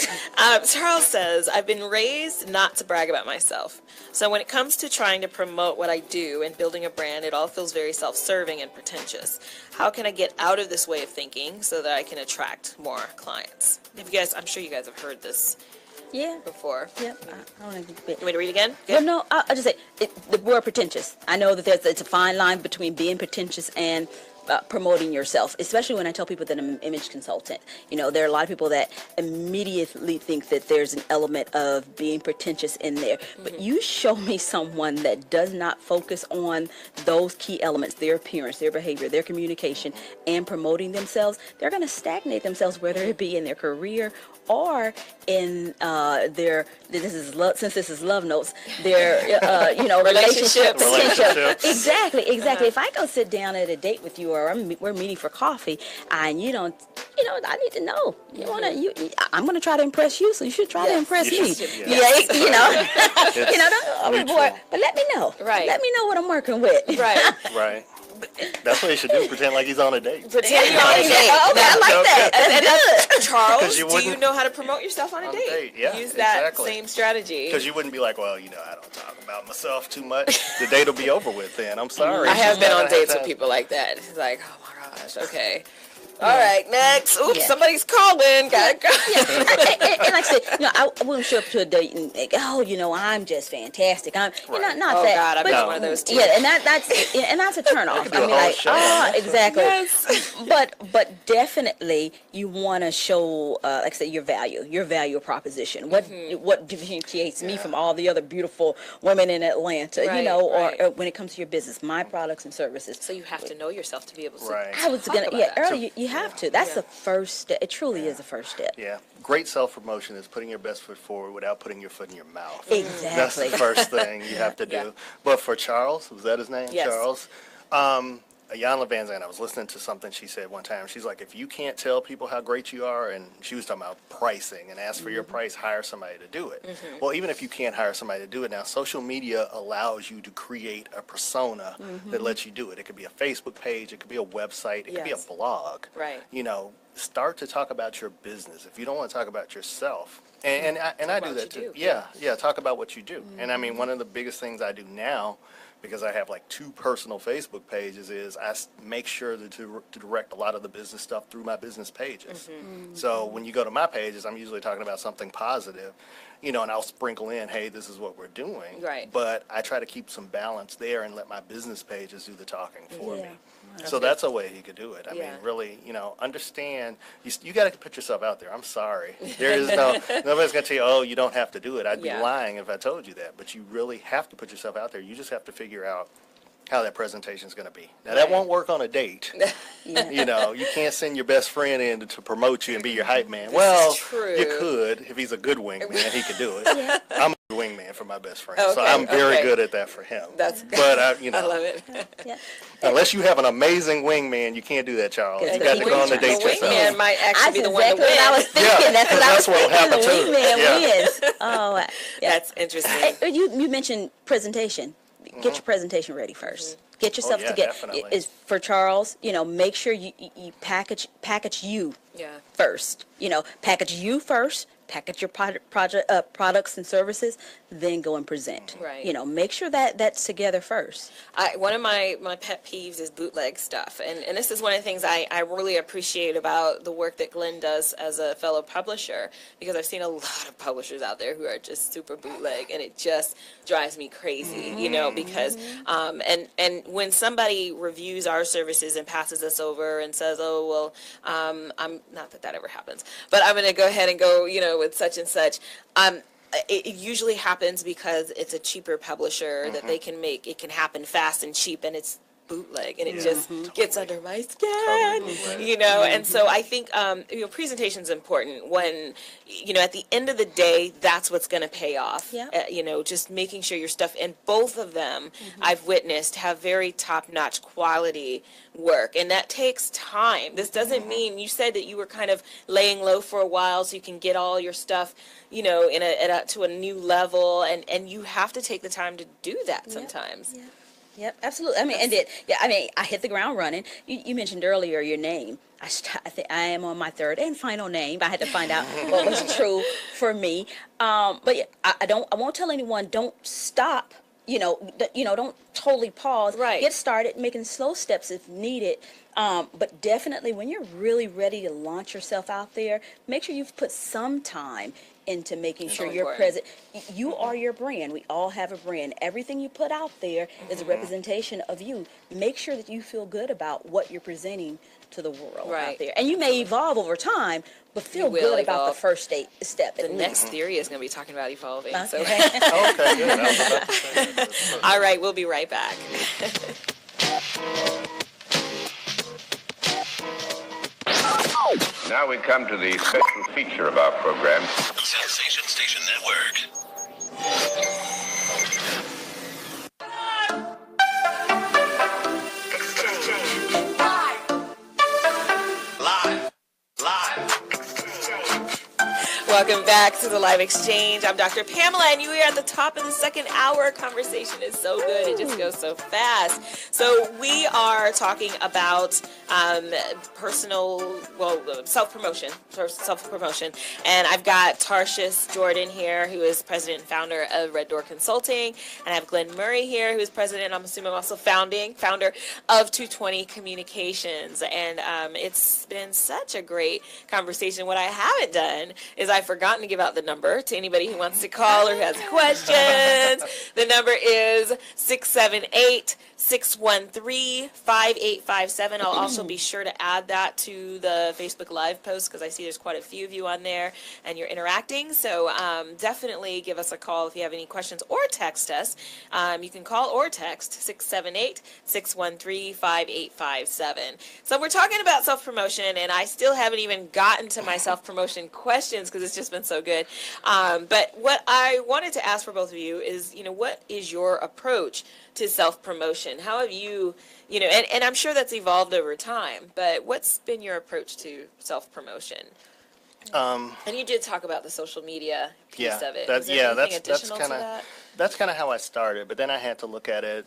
says, I've been raised not to brag about myself. So when it comes to trying to promote what I do and building a brand, it all feels very self-serving and pretentious. How can I get out of this way of thinking so that I can attract more clients? I'm sure you guys have heard this before. Yep. I don't know. You want me to read it again? Well, no, I'll just say the word pretentious. I know that it's a fine line between being pretentious and promoting yourself, especially when I tell people that I'm an image consultant. There are a lot of people that immediately think that there's an element of being pretentious in there. But you show me someone that does not focus on those key elements, their appearance, their behavior, their communication, and promoting themselves, they're going to stagnate themselves, whether it be in their career or in since this is love notes, their relationship potential. Exactly. If I go sit down at a date with you, or we're meeting for coffee, and I need to know. I'm going to try to impress you, so you should try to impress me. But let me know. Right. Let me know what I'm working with. Right. Right. That's what he should do. Pretend like he's on a date. Pretend you're on a date. Okay, I like that. That's good. Charles, do you know how to promote yourself on a date? Yeah, Use that same strategy. Because you wouldn't be like, well, I don't talk about myself too much. The date will be over with then. I'm sorry. I have been on dates with people like that. It's like, oh my gosh, okay. All right, next. Oops, somebody's calling. Gotta go. And like I said, I wouldn't show up to a date and think, I'm just fantastic. I'm not that. God, I've been one of those too. Yeah, and that's a turnoff. Exactly. Yes. But definitely you want to show, like I said, your value proposition. What differentiates me from all the other beautiful women in Atlanta, or when it comes to your business, my products and services. So you have to know yourself to be able to. Right. I was gonna, earlier. You have to. That's the first step. It truly is the first step. Yeah. Great self-promotion is putting your best foot forward without putting your foot in your mouth. Exactly. That's the first thing you have to do. Yeah. But for Charles, was that his name? Yes. Charles. Ayanna Van Zandt, I was listening to something she said one time. She's like, if you can't tell people how great you are, and she was talking about pricing and ask for your price, hire somebody to do it. Well, even if you can't hire somebody to do it now, social media allows you to create a persona that lets you do it. It could be a Facebook page, it could be a website, it could be a blog. Right. Start to talk about your business. If you don't want to talk about yourself, and I do that too. Yeah, talk about what you do. And I mean, one of the biggest things I do now, because I have like 2 personal Facebook pages, is I make sure to direct a lot of the business stuff through my business pages. So when you go to my pages, I'm usually talking about something positive, and I'll sprinkle in, hey, this is what we're doing. Right. But I try to keep some balance there and let my business pages do the talking for me. So that's a way he could do it. I mean, really, understand. You got to put yourself out there. I'm sorry. There is nobody's going to tell you, oh, you don't have to do it. I'd be lying if I told you that. But you really have to put yourself out there. You just have to figure out how that presentation is going to be. Now, that won't work on a date. You can't send your best friend in to promote you and be your hype man. Well, you could. If he's a good wingman, he could do it. I'm a good wingman for my best friend, so I'm very good at that for him. That's good. But, I love it. Unless you have an amazing wingman, you can't do that, Charles. You got to go on the date yourself. The wingman might actually be the one to win. What I was thinking. That's what will happen too. The wingman wins. Oh, that's interesting. You mentioned presentation. Get your presentation ready first. Get yourself together. Is for Charles, make sure you package you first. Package you first. Package your products and services, then go and present. Right. Make sure that that's together first. One of my pet peeves is bootleg stuff, and this is one of the things I really appreciate about the work that Glenn does as a fellow publisher, because I've seen a lot of publishers out there who are just super bootleg, and it just drives me crazy, because and when somebody reviews our services and passes us over and says, oh well, I'm not that ever happens, but I'm going to go ahead and go with such and such. it usually happens because it's a cheaper publisher that they can make. It can happen fast and cheap, and it's bootleg, and it just gets under my skin, you know. And so I think you know, presentation is important. When, you know, at the end of the day, that's what's going to pay off. You know, just making sure your stuff, and both of them I've witnessed have very top-notch quality work, and that takes time. This doesn't mean, you said that you were kind of laying low for a while so you can get all your stuff, you know, to a new level, and you have to take the time to do that sometimes. Yep, absolutely. I mean, I hit the ground running. You mentioned earlier your name. I think I am on my third and final name. I had to find out what was true for me. But yeah, I won't tell anyone, don't stop. Don't totally pause. Right. Get started, making slow steps if needed. But definitely, when you're really ready to launch yourself out there, make sure you've put some time into making sure you're present. You are your brand. We all have a brand. Everything you put out there is a representation of you. Make sure that you feel good about what you're presenting to the world out there. And you may evolve over time, but feel good about the first step. The next theory is going to be talking about evolving. Okay. So. Okay, good. All right, we'll be right back. Now we come to the special feature of our program. Sensation Station Network. Welcome back to the Live Exchange. I'm Dr. Pamela, and you are at the top of the second hour. Conversation is so good. It just goes so fast. So we are talking about self-promotion. And I've got Tarshish Jordan here, who is president and founder of Red Door Consulting. And I have Glenn Murray here, who's president, I'm assuming also founder of 220 Communications. And it's been such a great conversation. What I haven't done is I've forgotten to give out the number to anybody who wants to call or who has questions. The number is 678-613-5857. I'll also be sure to add that to the Facebook Live post because I see there's quite a few of you on there and you're interacting. So definitely give us a call if you have any questions, or text us. You can call or text 678-613-5857. So we're talking about self-promotion, and I still haven't even gotten to my self-promotion questions because it's just been so good. But what I wanted to ask for both of you is, what is your approach to self-promotion? How have you, and I'm sure that's evolved over time, but what's been your approach to self-promotion? And you did talk about the social media piece of it. Is there anything additional to that? That's kind of how I started, but then I had to look at it.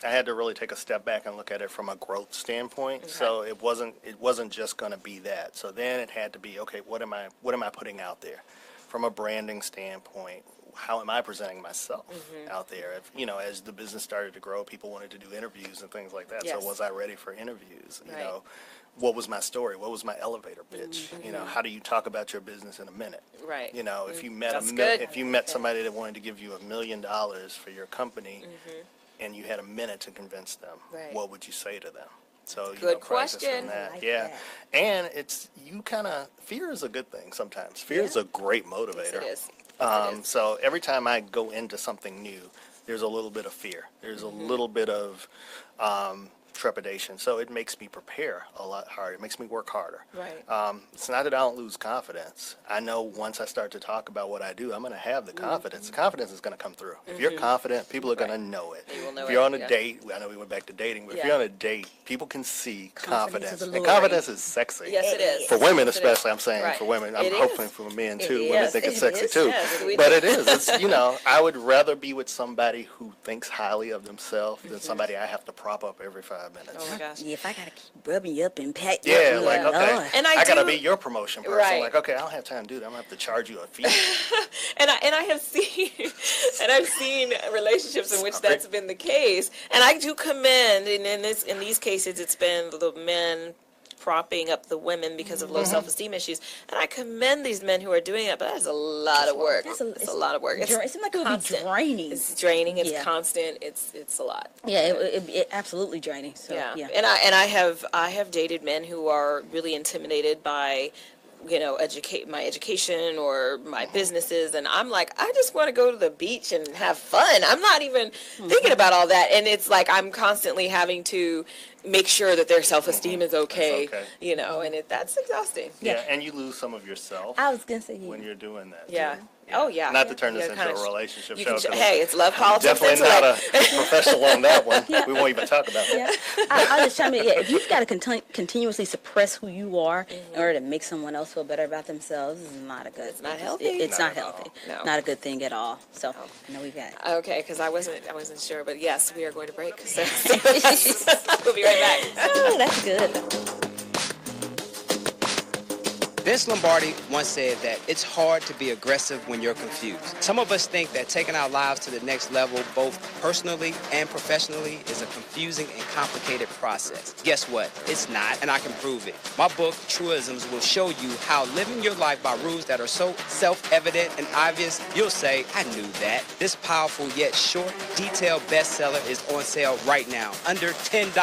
I had to really take a step back and look at it from a growth standpoint. Okay. So it wasn't just going to be that. So then it had to be, okay, what am I putting out there from a branding standpoint? How am I presenting myself out there? If, as the business started to grow, people wanted to do interviews and things like that. Yes. So was I ready for interviews? Right. What was my story? What was my elevator pitch? How do you talk about your business in a minute? Right. If you met somebody that wanted to give you $1 million for your company, and you had a minute to convince them, what would you say to them? So good question. That. And fear is a good thing sometimes. Fear is a great motivator. Yes, it is. So every time I go into something new, there's a little bit of fear. There's a little bit of trepidation. So it makes me prepare a lot harder. It makes me work harder. Right. It's not that I don't lose confidence. I know once I start to talk about what I do, I'm going to have the confidence. The confidence is going to come through. If you're confident, people are going to know it. They will know if you're it, on a date, I know we went back to dating, but if you're on a date, people can see confidence. And alluring. confidence is sexy. Yes, it is. For women Yes, especially, I'm saying for women. I'm hoping for men too. Women think it's sexy too. Yes, but it is. It's, I would rather be with somebody who thinks highly of themselves than somebody I have to prop up every 5 minutes. Oh my gosh. Yeah, if I gotta keep rubbing you up and pat you Yeah, up, like, okay, Lord. And I gotta be your promotion person. Right. Like, okay, I don't have time to do that. I'm gonna have to charge you a fee. and I have seen, I've seen relationships in which that's been the case. And I do commend, and in these cases, it's been the men propping up the women because of low self-esteem issues. And I commend these men who are doing it, but that's a lot of work. It's a lot of work. It seems like it would be draining. It's draining. It's constant. It's a lot. Yeah, it absolutely draining. So, And I have dated men who are really intimidated by educate my education or my businesses, and I'm like, I just want to go to the beach and have fun. I'm not even thinking about all that, and it's like I'm constantly having to make sure that their self-esteem is okay, and that's exhausting. Yeah, and you lose some of yourself. I was gonna say when you're doing that. Yeah. Oh yeah. Not to turn this into a relationship show. Hey, it's love, politics, definitely not a professional on that one. We won't even talk about that. I'll just chime in. Yeah, if you've got to continuously suppress who you are in order to make someone else feel better about themselves, it's not a good. It's not healthy. It's not healthy. No. Not a good thing at all. So I know we've got. Okay, because I wasn't sure, but yes, we are going to break. So we'll be right back. Oh, that's good. Vince Lombardi once said that it's hard to be aggressive when you're confused. Some of us think that taking our lives to the next level, both personally and professionally, is a confusing and complicated process. Guess what? It's not, and I can prove it. My book, Truisms, will show you how living your life by rules that are so self-evident and obvious, you'll say, I knew that. This powerful yet short, detailed bestseller is on sale right now, under $10.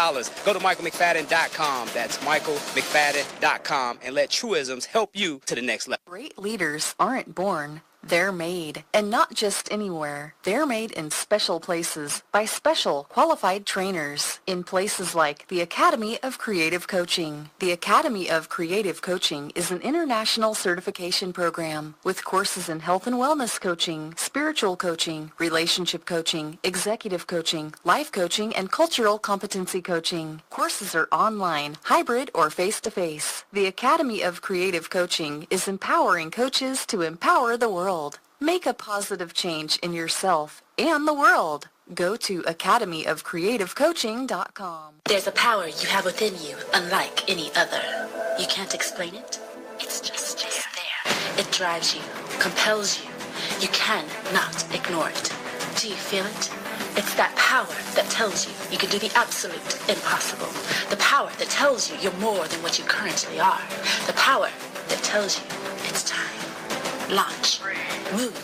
Go to michaelmcfadden.com. That's michaelmcfadden.com, and let Truisms help you to the next level. Great leaders aren't born. They're made, and not just anywhere. They're made in special places by special qualified trainers in places like the Academy of Creative Coaching. The Academy of Creative Coaching is an international certification program with courses in health and wellness coaching, spiritual coaching, relationship coaching, executive coaching, life coaching, and cultural competency coaching. Courses are online, hybrid, or face-to-face. The Academy of Creative Coaching is empowering coaches to empower the world. Make a positive change in yourself and the world. Go to academyofcreativecoaching.com. There's a power you have within you, unlike any other. You can't explain it. It's just there. It drives you, compels you. You cannot ignore it. Do you feel it? It's that power that tells you you can do the absolute impossible. The power that tells you you're more than what you currently are. The power that tells you it's time. Launch, move,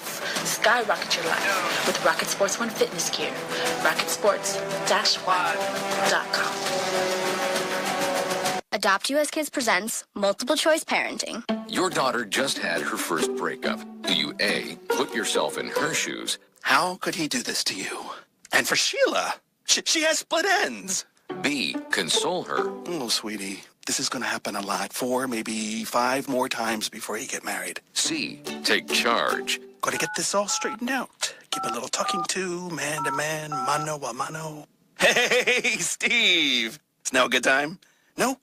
skyrocket your life with Rocket Sports One fitness gear. RocketSports-One.com. Adopt US Kids presents Multiple Choice Parenting. Your daughter just had her first breakup. Do you A, put yourself in her shoes? How could he do this to you? And for Sheila, she has split ends. B, console her. Oh, sweetie. This is going to happen a lot. 4, maybe 5 more times before you get married. C, take charge. Got to get this all straightened out. Give a little talking to, man to man, mano a mano. Hey, Steve! Is now a good time? No?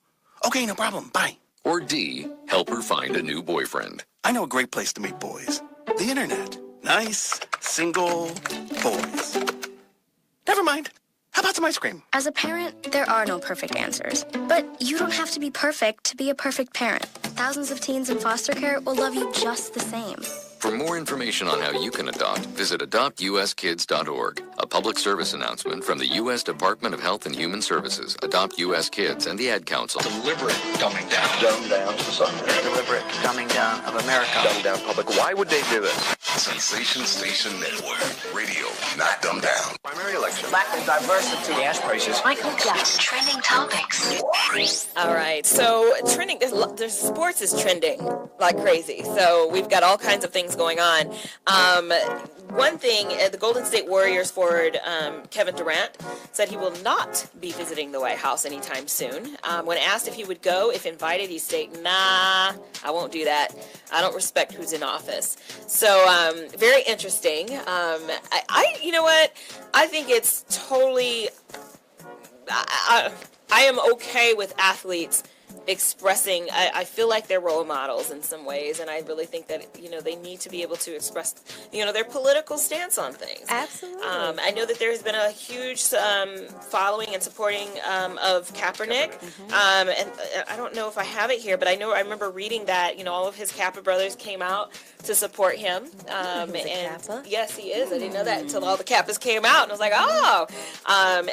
Okay, no problem. Bye. Or D, help her find a new boyfriend. I know a great place to meet boys. The internet. Nice, single boys. Never mind. How about some ice cream? As a parent, there are no perfect answers. But you don't have to be perfect to be a perfect parent. Thousands of teens in foster care will love you just the same. For more information on how you can adopt, visit adoptuskids.org. A public service announcement from the U.S. Department of Health and Human Services, Adopt U.S. Kids, and the Ad Council. Deliberate dumbing down. Dumb down society. Deliberate dumbing down of America. Dumb down public. Why would they do this? Sensation Station Network. Radio, not dumbed down. Primary election. Lack of diversity. Gas prices. Michael Jackson. Trending topics. All right, so trending, there's sports is trending like crazy. So we've got all kinds of things going on. One thing, the Golden State Warriors forward Kevin Durant said he will not be visiting the White House anytime soon. When asked if he would go, if invited, he said, nah, I won't do that. I don't respect who's in office. So very interesting. You know what? I think it's totally, I am okay with athletes expressing, I feel like they're role models in some ways, and I really think that, they need to be able to express, their political stance on things. Absolutely. I know that there's been a huge following and supporting of Kaepernick, and I don't know if I have it here, but I remember reading that, all of his Kappa brothers came out to support him. And yes, he is. I didn't know that until all the Kappas came out, and I was like, oh.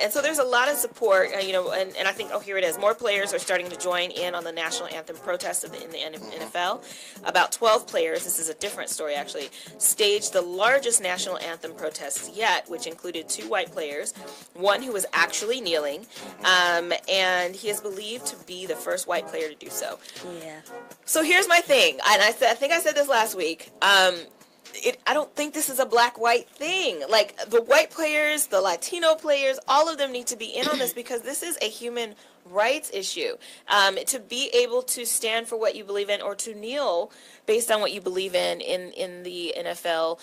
And so there's a lot of support, and I think, here it is. More players are starting to join in in on the national anthem protest in the NFL. About 12 players, this is a different story actually, staged the largest national anthem protests yet, which included 2 white players, one who was actually kneeling, and he is believed to be the first white player to do so. Yeah. So here's my thing, and I think I said this last week. I don't think this is a black-white thing. Like, the white players, the Latino players, all of them need to be in on this because this is a human rights issue. To be able to stand for what you believe in or to kneel based on what you believe in the NFL.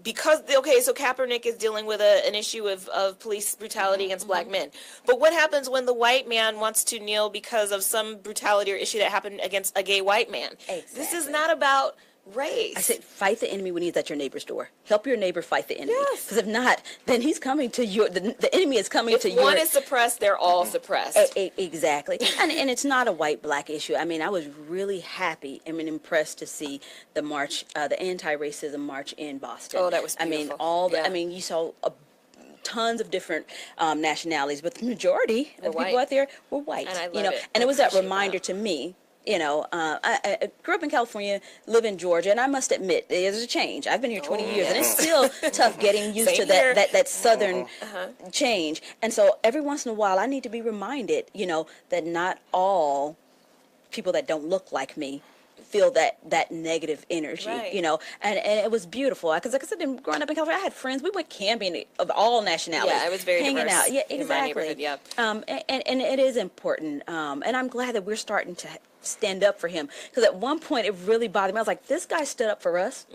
Because, okay, so Kaepernick is dealing with an issue of police brutality against black men. But what happens when the white man wants to kneel because of some brutality or issue that happened against a gay white man? Exactly. This is not about race. I said, fight the enemy when he's at your neighbor's door. Help your neighbor fight the enemy. Because if not, then he's coming to your. The enemy is coming to your. If one is suppressed, they're all suppressed. Exactly, and it's not a white-black issue. I mean, I was really happy and impressed to see the march, the anti-racism march in Boston. Oh, that was beautiful. I mean, I mean, you saw tons of different nationalities, but the majority of the people out there were white. And I love it. And it was that reminder to me. I grew up in California, live in Georgia, and I must admit, there's a change. I've been here 20 years, and it's still tough getting used to that southern change. And so every once in a while, I need to be reminded, that not all people that don't look like me feel that negative energy, and it was beautiful. Because like I said, growing up in California, I had friends. We went camping of all nationalities. Yeah, it was very hanging diverse out. Yeah, exactly. In my neighborhood, yeah. And it is important. And I'm glad that we're starting to stand up for him. Because at one point, it really bothered me. I was like, this guy stood up for us.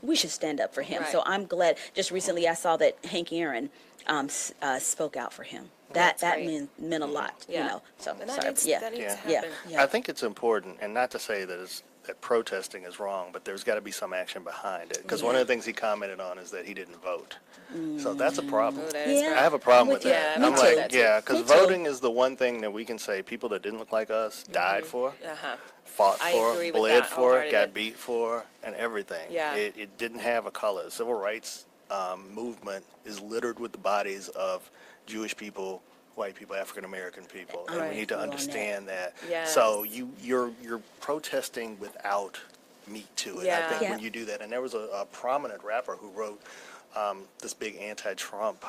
We should stand up for him. Right. So I'm glad. Just recently, I saw that Hank Aaron spoke out that meant a lot. So sorry. I think it's important, and not to say that protesting is wrong, but there's got to be some action behind it. Because one of the things he commented on is that he didn't vote. So that's a problem. I have a problem with that. I'm like, because voting is the one thing that we can say people that didn't look like us died for, fought for, bled for, got beat for, and everything. Yeah. It didn't have a color. The civil rights movement is littered with the bodies of Jewish people, white people, African American people, and we need to understand that. Yes. So you're protesting without meat to it. I think when you do that, and there was a prominent rapper who wrote this big anti-Trump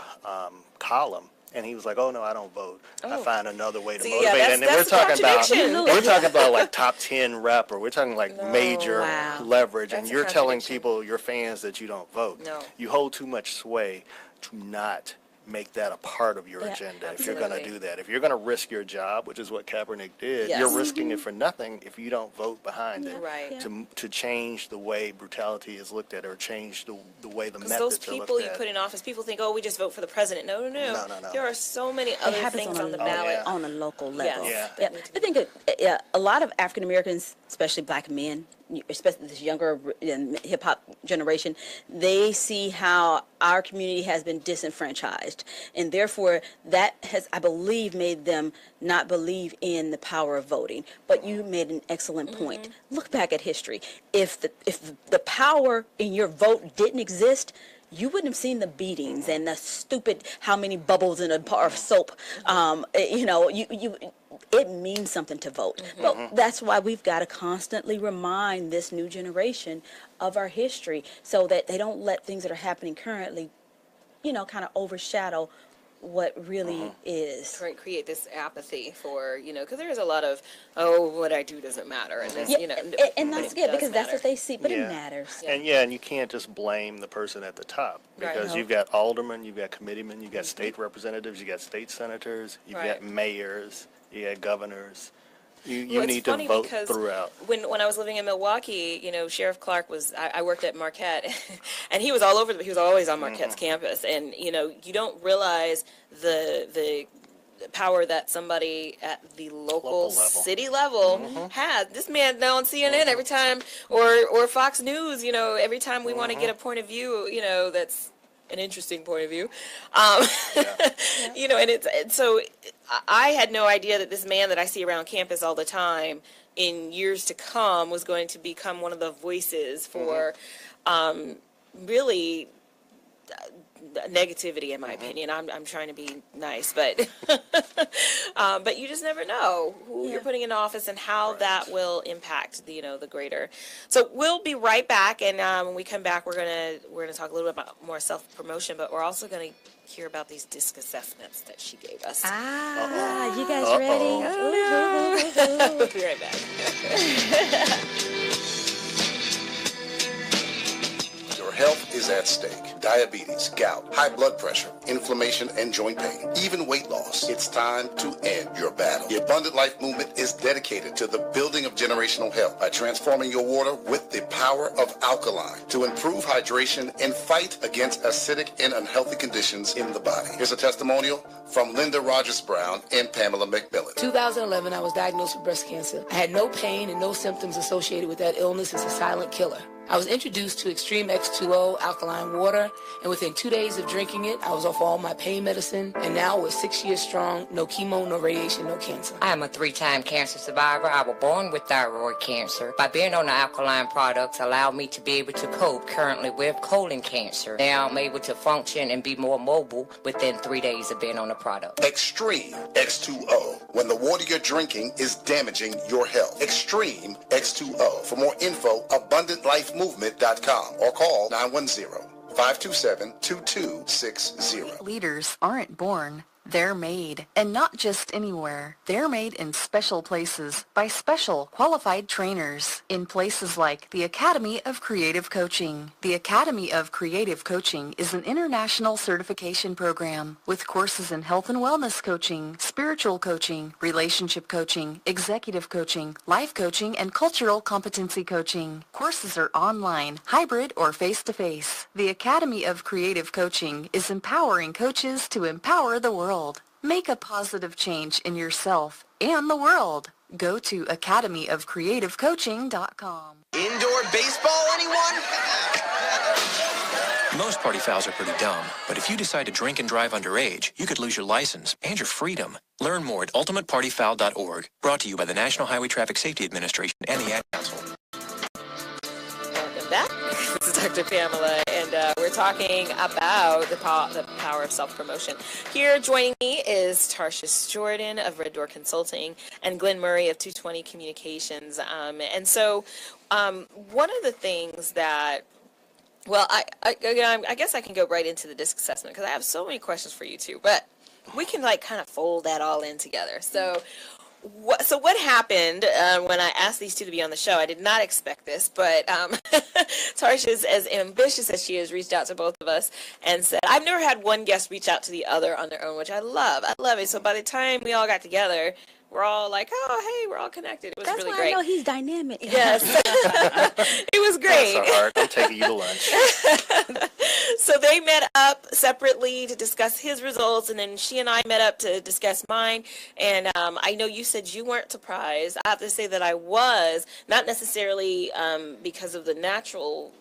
column, and he was like, "Oh no, I don't vote. I find another way to motivate." And then we're talking about like top 10 rapper. We're talking like major leverage, and you're telling people, your fans, that you don't vote. No. You hold too much sway to not make that a part of your agenda. Absolutely. If you're going to do that, if you're going to risk your job, which is what Kaepernick did, you're risking it for nothing if you don't vote behind it to change the way brutality is looked at, or change the way the methods are looked at. Because those people you put in office, people think, oh, we just vote for the president. No. There are so many other things on the ballot on a local level. I think a lot of African Americans, especially black men, especially this younger hip hop generation, they see how our community has been disenfranchised, and therefore that has, I believe, made them not believe in the power of voting. But you made an excellent point. Look back at history. If the power in your vote didn't exist, you wouldn't have seen the beatings and the stupid how many bubbles in a bar of soap. It means something to vote. But that's why we've got to constantly remind this new generation of our history, so that they don't let things that are happening currently, kind of overshadow what really is. Create this apathy for, because there is a lot of, what I do doesn't matter. And this, and that's good, because that's what they see, but it matters. And you can't just blame the person at the top, because you've got aldermen, you've got committeemen, you've got state representatives, you've got state senators, you've got mayors, you got governors. You need to vote throughout. When I was living in Milwaukee, Sheriff Clark I worked at Marquette, and he was all over. He was always on Marquette's campus, and you don't realize the power that somebody at the local city level has. This man now on CNN every time, or Fox News, every time we want to get a point of view, that's an interesting point of view, and so I had no idea that this man that I see around campus all the time in years to come was going to become one of the voices for really negativity, in my opinion. I'm trying to be nice, but But you just never know who you're putting in office and how that will impact the greater. So we'll be right back, and when we come back, we're gonna talk a little bit about more self-promotion, but we're also gonna hear about these disc assessments that she gave us. You guys ready? We'll be right back. Your health is at stake. Diabetes, gout, high blood pressure, inflammation, and joint pain, even weight loss. It's time to end your battle. The Abundant Life Movement is dedicated to the building of generational health by transforming your water with the power of alkaline to improve hydration and fight against acidic and unhealthy conditions in the body. Here's a testimonial from Linda Rogers Brown and Pamela McMillan. 2011, I was diagnosed with breast cancer. I had no pain and no symptoms associated with that illness. It's a silent killer. I was introduced to Extreme X2O alkaline water, and within 2 days of drinking it, I was off all my pain medicine, and now we're 6 years strong, no chemo, no radiation, no cancer. I am a 3-time cancer survivor. I was born with thyroid cancer. By being on the alkaline products allowed me to be able to cope currently with colon cancer. Now I'm able to function and be more mobile within 3 days of being on the product. Extreme X2O, when the water you're drinking is damaging your health. Extreme X2O. For more info, AbundantLifeMovement.com or call 910-527-2260. Leaders aren't born. They're made, and not just anywhere. They're made in special places by special qualified trainers in places like the Academy of Creative Coaching. The Academy of Creative Coaching is an international certification program with courses in health and wellness coaching, spiritual coaching, relationship coaching, executive coaching, life coaching, and cultural competency coaching. Courses are online, hybrid, or face-to-face. The Academy of Creative Coaching is empowering coaches to empower the world. Make a positive change in yourself and the world. Go to academyofcreativecoaching.com. Indoor baseball, anyone? Most party fouls are pretty dumb, but if you decide to drink and drive underage, you could lose your license and your freedom. Learn more at ultimatepartyfoul.org. Brought to you by the National Highway Traffic Safety Administration and the Ad Council. Welcome back. This is Dr. Pamela, and we're talking about the power of self-promotion. Here joining me is Tarshish Jordan of Red Door Consulting and Glenn Murray of 220 Communications. And so one of the things that, well, I guess I can go right into the disc assessment because I have so many questions for you too, but we can kind of fold that all in together. So what happened when I asked these two to be on the show? I did not expect this, but Tarshish, as ambitious as she is, reached out to both of us and said, I've never had one guest reach out to the other on their own, which I love. I love it. So by the time we all got together, we're all like, oh, hey, we're all connected. It was really great. That's why I know he's dynamic. Yes. It was great. That's all right. I'm taking you to lunch. So they met up separately to discuss his results, and then she and I met up to discuss mine. And I know you said you weren't surprised. I have to say that I was, not necessarily because of the natural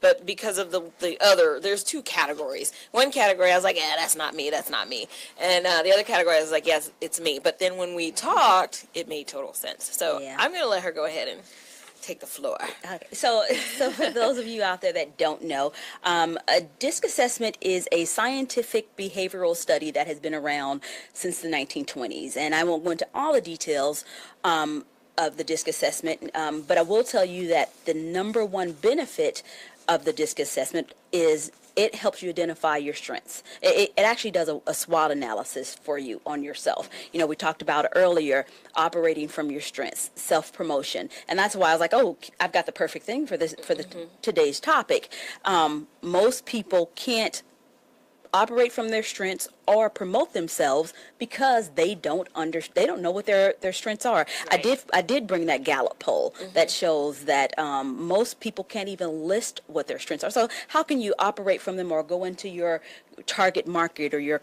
but because of the other. There's two categories. One category, I was like, that's not me, that's not me. And the other category, I was like, yes, it's me. But then when we talked, it made total sense. So I'm going to let her go ahead and take the floor. Okay. So for those of you out there that don't know, a disc assessment is a scientific behavioral study that has been around since the 1920s. And I won't go into all the details of the disc assessment, but I will tell you that the number one benefit of the disc assessment is it helps you identify your strengths. It actually does a SWOT analysis for you on yourself. You know, we talked about earlier, operating from your strengths, self-promotion. And that's why I was like, oh, I've got the perfect thing for this, for today's topic. Most people can't operate from their strengths or promote themselves because they don't know what their strengths are. Right. I did bring that Gallup poll that shows that most people can't even list what their strengths are. So how can you operate from them or go into your target market or your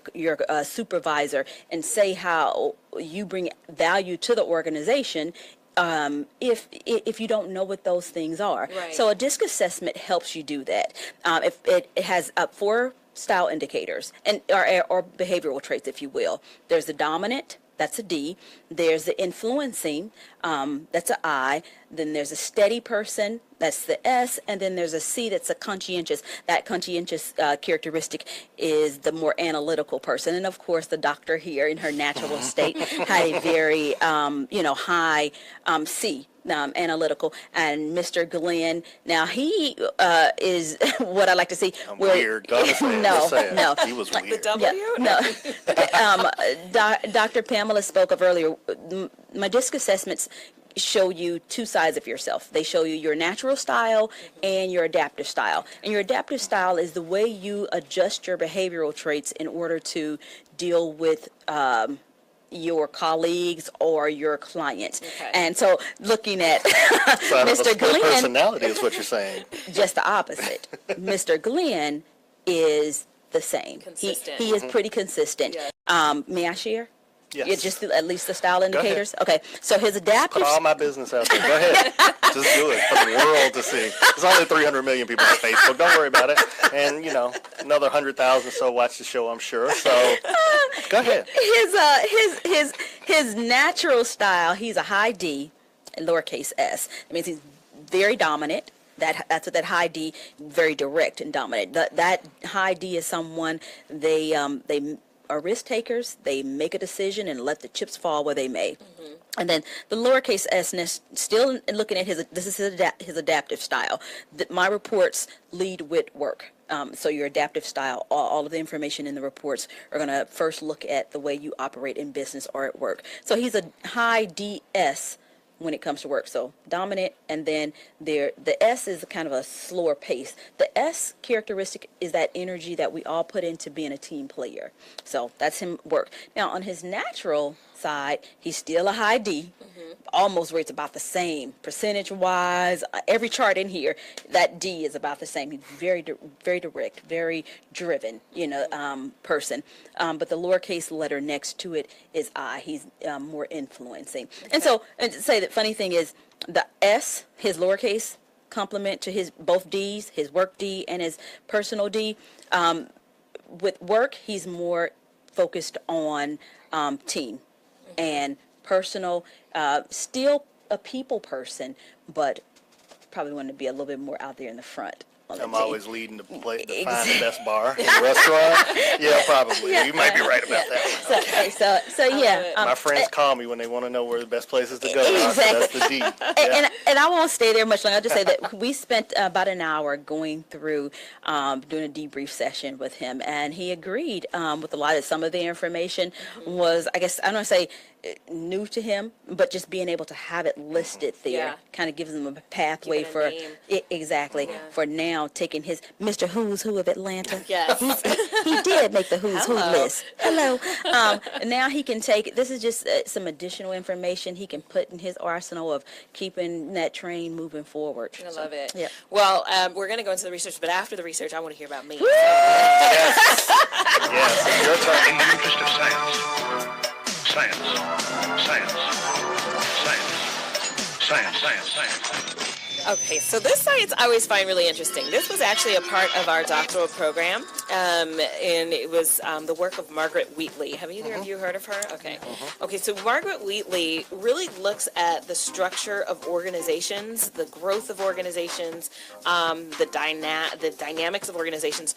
supervisor and say how you bring value to the organization if you don't know what those things are? Right. So a disc assessment helps you do that. If it has 4 style indicators and or behavioral traits, if you will. There's the dominant, that's a D. There's the influencing, that's an I. Then there's a steady person, that's the S. And then there's a C, that's a conscientious. That conscientious characteristic is the more analytical person. And of course, the doctor here in her natural state had a very, high C. Analytical. And Mr. Glenn, now he is what I like to see. Weird. Go ahead, say it. No, Just say it. no. He was Like weird. the W? No. Dr. Pamela spoke of earlier. My disc assessments show you two sides of yourself. They show you your natural style and your adaptive style. And your adaptive style is the way you adjust your behavioral traits in order to deal with your colleagues or your clients. Okay. And so looking at Mr. Glenn, personality is what you're saying. Just the opposite. Mr. Glenn is the same. Consistent. He is pretty consistent. Yeah. May I share? Yes. Yeah, just at least the style indicators. Okay. So his adaptive. Put all my business out there. Go ahead. Just do it for the world to see. There's only 300 million people on Facebook. Don't worry about it. And another 100,000 so watch the show, I'm sure. So go ahead. His natural style. He's a high D, lowercase s. That means he's very dominant. That's what that high D, very direct and dominant. That high D is someone they are risk takers. They make a decision and let the chips fall where they may. Mm-hmm. And then the lowercase s, still looking at his adaptive style. My reports lead with work. So your adaptive style, all of the information in the reports are going to first look at the way you operate in business or at work. So he's a high DS when it comes to work. So dominant, and then the S is kind of a slower pace. The S characteristic is that energy that we all put into being a team player. So that's him work. Now on his natural side, he's still a high D, almost where it's about the same percentage wise. Every chart in here, that D is about the same. He's very direct, very driven, person. But the lowercase letter next to it is I. He's more influencing. And so, and to say that funny thing is the S, his lowercase complement to his both D's, his work D and his personal D. With work, he's more focused on team and personal, still a people person, but probably want to be a little bit more out there in the front. I'm always leading the plate to find the best bar in the restaurant. Yeah, probably. Yeah. You might be right about that. So yeah. My friends call me when they want to know where the best places to go. Exactly. So that's the D. Yeah. And I won't stay there much longer. I'll just say that we spent about an hour going through doing a debrief session with him, and he agreed with a lot of some of the information was, I guess, I don't want to say new to him, but just being able to have it listed there kind of gives him a pathway for for now taking his Mr. Who's Who of Atlanta. Yes. He did make the Who's Who list. Hello. Now he can take, this is just some additional information he can put in his arsenal of keeping that train moving forward. I love it. Yeah. Well, we're going to go into the research, but after the research, I want to hear about me. Yes. Your turn. In the interest of science. Science. Science. Science. Science. Science. Science. Okay, so this science I always find really interesting. This was actually a part of our doctoral program, and it was the work of Margaret Wheatley. Have either of you heard of her? Okay. Okay, so Margaret Wheatley really looks at the structure of organizations, the growth of organizations, the dynamics of organizations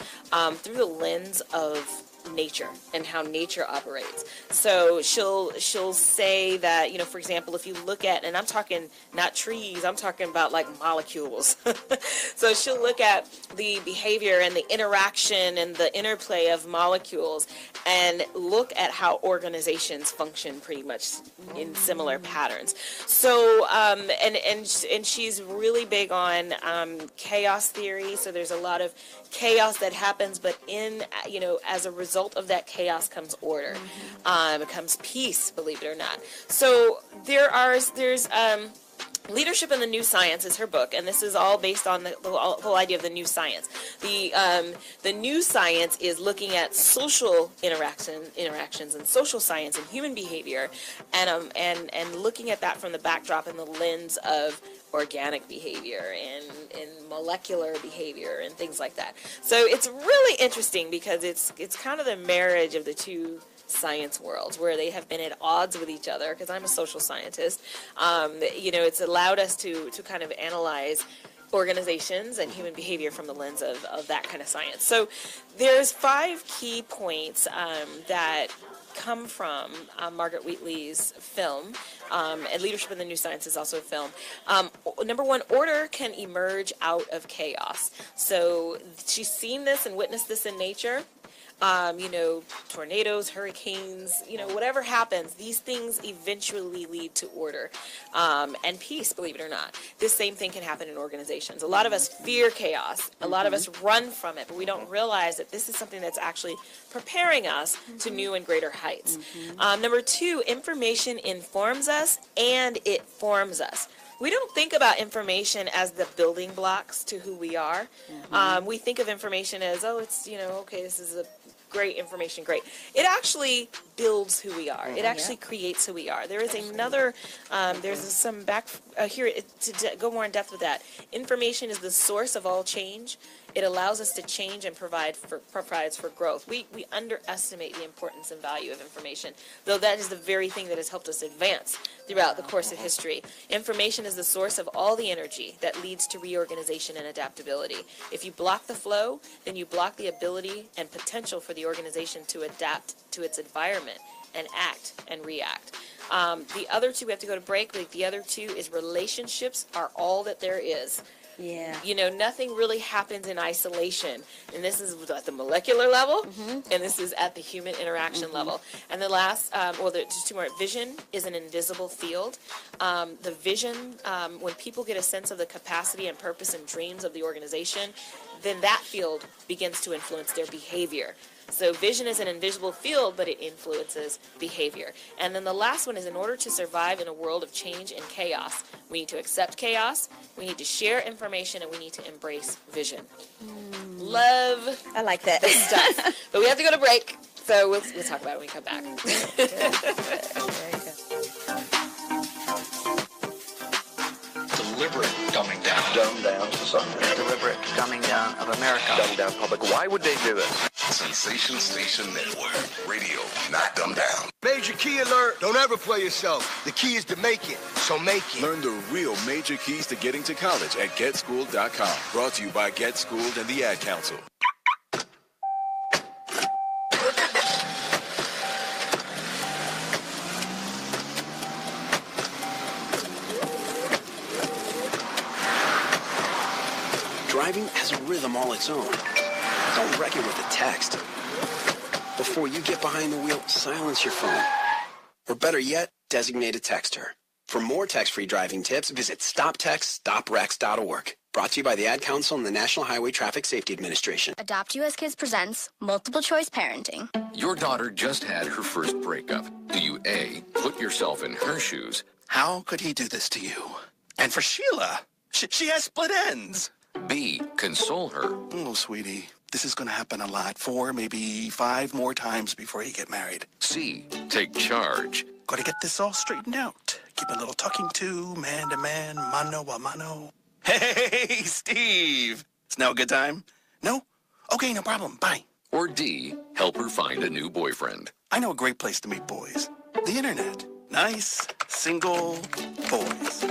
through the lens of nature and how nature operates. So she'll say that, for example, if you look at, and I'm talking not trees, I'm talking about like molecules. So she'll look at the behavior and the interaction and the interplay of molecules and look at how organizations function pretty much in similar patterns. So and she's really big on chaos theory. So there's a lot of chaos that happens, but as a result of that chaos comes order, comes peace, believe it or not. So there's Leadership in the New Science is her book, and this is all based on the whole idea of the new science. The new science is looking at social interactions and social science and human behavior, and looking at that from the backdrop and the lens of organic behavior and molecular behavior and things like that. So it's really interesting because it's kind of the marriage of the two science worlds where they have been at odds with each other, because I'm a social scientist. It's allowed us to kind of analyze organizations and human behavior from the lens of that kind of science. So there's 5 key points that come from Margaret Wheatley's film, and Leadership in the New Science is also a film. Number 1, order can emerge out of chaos. So she's seen this and witnessed this in nature. Tornadoes, hurricanes, whatever happens, these things eventually lead to order and peace, believe it or not. This same thing can happen in organizations. A lot of us fear chaos. A lot of us run from it, but we don't realize that this is something that's actually preparing us to new and greater heights. Number 2, information informs us and it forms us. We don't think about information as the building blocks to who we are. We think of information as, it's, okay, this is a great information, great. It actually builds who we are. It actually creates who we are. There is another, there's some back here to go more in depth with that. Information is the source of all change. It allows us to change and provides for growth. We underestimate the importance and value of information, though that is the very thing that has helped us advance throughout the course of history. Information is the source of all the energy that leads to reorganization and adaptability. If you block the flow, then you block the ability and potential for the organization to adapt to its environment and act and react. The other 2, we have to go to break, but the other 2 is relationships are all that there is. Yeah. Nothing really happens in isolation. And this is at the molecular level, and this is at the human interaction level. And the last, there's 2 more. Vision is an invisible field. The vision, when people get a sense of the capacity and purpose and dreams of the organization, then that field begins to influence their behavior. So vision is an invisible field, but it influences behavior. And then the last one is, in order to survive in a world of change and chaos, we need to accept chaos, we need to share information, and we need to embrace vision. Love. I like that. This stuff. But we have to go to break, so we'll talk about it when we come back. Deliberate dumbing down. Dumb down society. Deliberate dumbing down of America. Dumb down public. Why would they do this? Sensation Station Network. Radio, not dumb down. Major key alert. Don't ever play yourself. The key is to make it, so make it. Learn the real major keys to getting to college at GetSchooled.com. Brought to you by Get Schooled and the Ad Council. Driving has a rhythm all its own. Don't wreck it with a text. Before you get behind the wheel, silence your phone. Or better yet, designate a texter. For more text-free driving tips, visit stoptextstoprex.org. Brought to you by the Ad Council and the National Highway Traffic Safety Administration. Adopt US Kids presents Multiple Choice Parenting. Your daughter just had her first breakup. Do you A, put yourself in her shoes? How could he do this to you? And for Sheila, she has split ends. B, console her? Oh, sweetie, this is going to happen a lot. 4, maybe 5 more times before you get married. C, take charge. Got to get this all straightened out. Keep a little talking to, man to man, mano a mano. Hey, Steve! It's now a good time? No? Okay, no problem. Bye. Or D, help her find a new boyfriend. I know a great place to meet boys. The internet. Nice, single boys.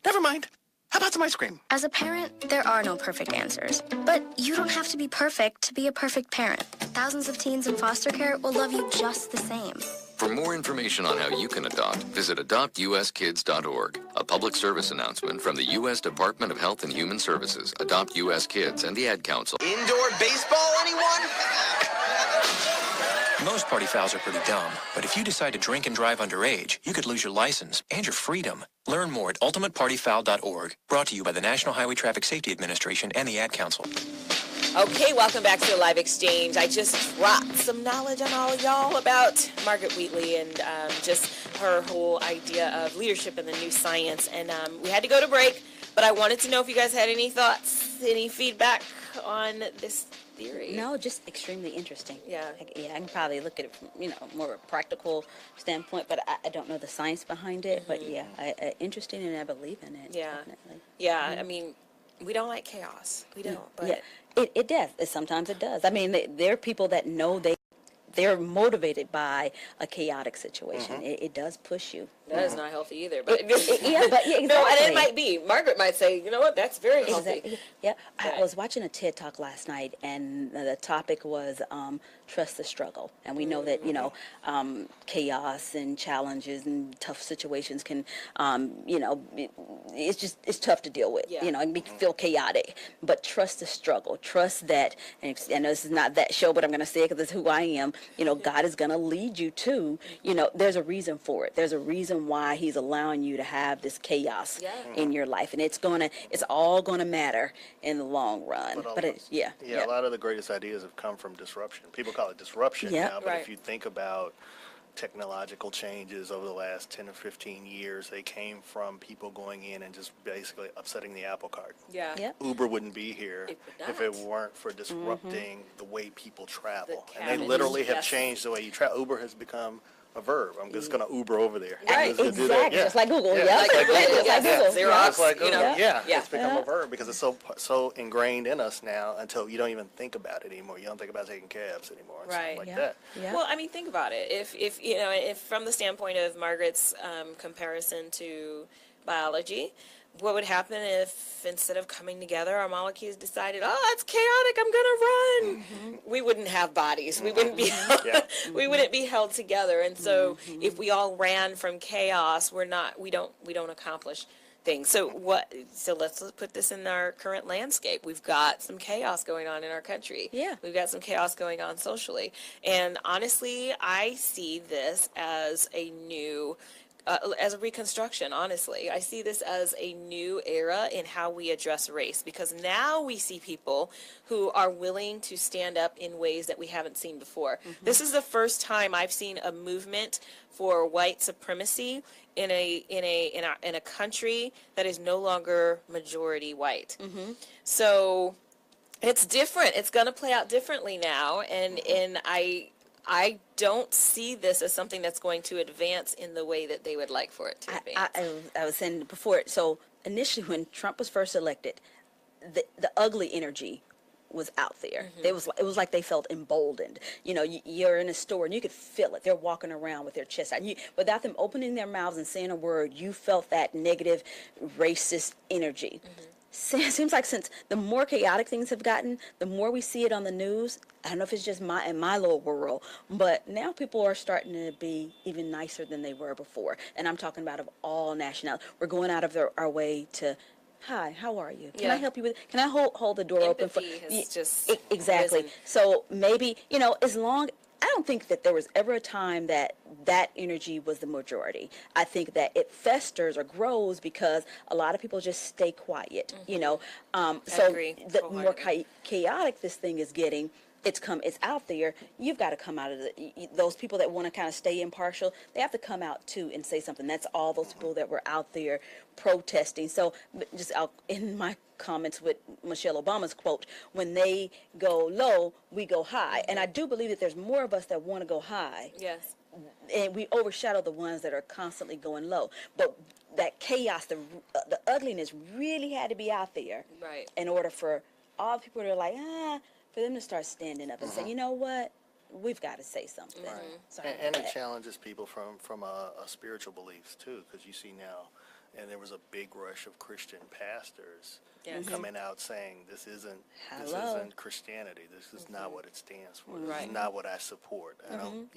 Never mind. How about some ice cream? As a parent, there are no perfect answers. But you don't have to be perfect to be a perfect parent. Thousands of teens in foster care will love you just the same. For more information on how you can adopt, visit adoptuskids.org. A public service announcement from the U.S. Department of Health and Human Services, Adopt U.S. Kids, and the Ad Council. Indoor baseball, anyone? Most party fouls are pretty dumb, but if you decide to drink and drive underage, you could lose your license and your freedom. Learn more at ultimatepartyfoul.org. Brought to you by the National Highway Traffic Safety Administration and the Ad Council. Okay, welcome back to the Live Exchange. I just dropped some knowledge on all of y'all about Margaret Wheatley and just her whole idea of leadership in the new science. And we had to go to break, but I wanted to know if you guys had any thoughts, any feedback on this theory. No, just extremely interesting. Yeah. I can probably look at it from, more of a practical standpoint, but I don't know the science behind it. But yeah, interesting, and I believe in it. Yeah. Definitely. Yeah, I mean, we don't like chaos. We don't. But yeah, it does. Sometimes it does. I mean, there are people that know they're motivated by a chaotic situation. It does push you. That is not healthy either. But Yeah, exactly. No, and it might be. Margaret might say, you know what, that's very healthy. Exactly. Yeah, I was watching a TED Talk last night, and the topic was trust the struggle. And we know that chaos and challenges and tough situations can, it's tough to deal with. Yeah. It can feel chaotic. But trust the struggle. Trust that. And I know this is not that show, but I'm going to say it because it's who I am. God is going to lead you to. There's a reason for it. There's a reason why He's allowing you to have this chaos in your life, and it's all gonna matter in the long run. But a lot of the greatest ideas have come from disruption. People call it disruption now, but if you think about technological changes over the last 10 or 15 years, they came from people going in and just basically upsetting the apple cart. Uber wouldn't be here if it weren't for disrupting the way people travel. And they literally have changed the way you travel. Uber has become a verb. I'm just going to Uber over there. Right, exactly. Just like Google. Just like Google. Xerox, like Google. It's become a verb because it's so ingrained in us now until you don't even think about it anymore. You don't think about taking cabs anymore and stuff like that. Well, I mean, think about it. If from the standpoint of Margaret's comparison to biology, what would happen if instead of coming together, our molecules decided, it's chaotic, I'm gonna run? We wouldn't have bodies. We wouldn't be we wouldn't be held together. And so if we all ran from chaos, we don't accomplish things. So let's put this in our current landscape. We've got some chaos going on in our country. We've got some chaos going on socially. And honestly, I see this as a new as a reconstruction, honestly. I see this as a new era in how we address race, because now we see people who are willing to stand up in ways that we haven't seen before. This is the first time I've seen a movement for white supremacy in a country that is no longer majority white. So it's different. It's going to play out differently now, and I don't see this as something that's going to advance in the way that they would like for it to advance. I was saying before, so initially when Trump was first elected, the ugly energy was out there. It was like they felt emboldened. You're in a store and you could feel it. They're walking around with their chest out. Without them opening their mouths and saying a word, you felt that negative, racist energy. It seems like since the more chaotic things have gotten, the more we see it on the news. I don't know if it's just in my little world, but now people are starting to be even nicer than they were before. And I'm talking about of all nationalities. We're going out of our way to, hi, how are you? Can I help you with? Can I hold the door open for? Exactly. Risen. So maybe as long. I don't think that there was ever a time that energy was the majority. I think that it festers or grows because a lot of people just stay quiet, So the more chaotic this thing is getting, it's out there. You've got to come out of those people that want to kind of stay impartial. They have to come out too and say something. That's all those people that were out there protesting. So just in my comments with Michelle Obama's quote, when they go low, we go high. And I do believe that there's more of us that want to go high. Yes. And we overshadow the ones that are constantly going low. But that chaos, the ugliness really had to be out there. Right. In order for all people that are like, for them to start standing up and saying, you know what? We've got to say something. And it challenges people from a spiritual beliefs too, because you see now, and there was a big rush of Christian pastors coming out saying this isn't Christianity. This is not what it stands for. This is not what I support. I don't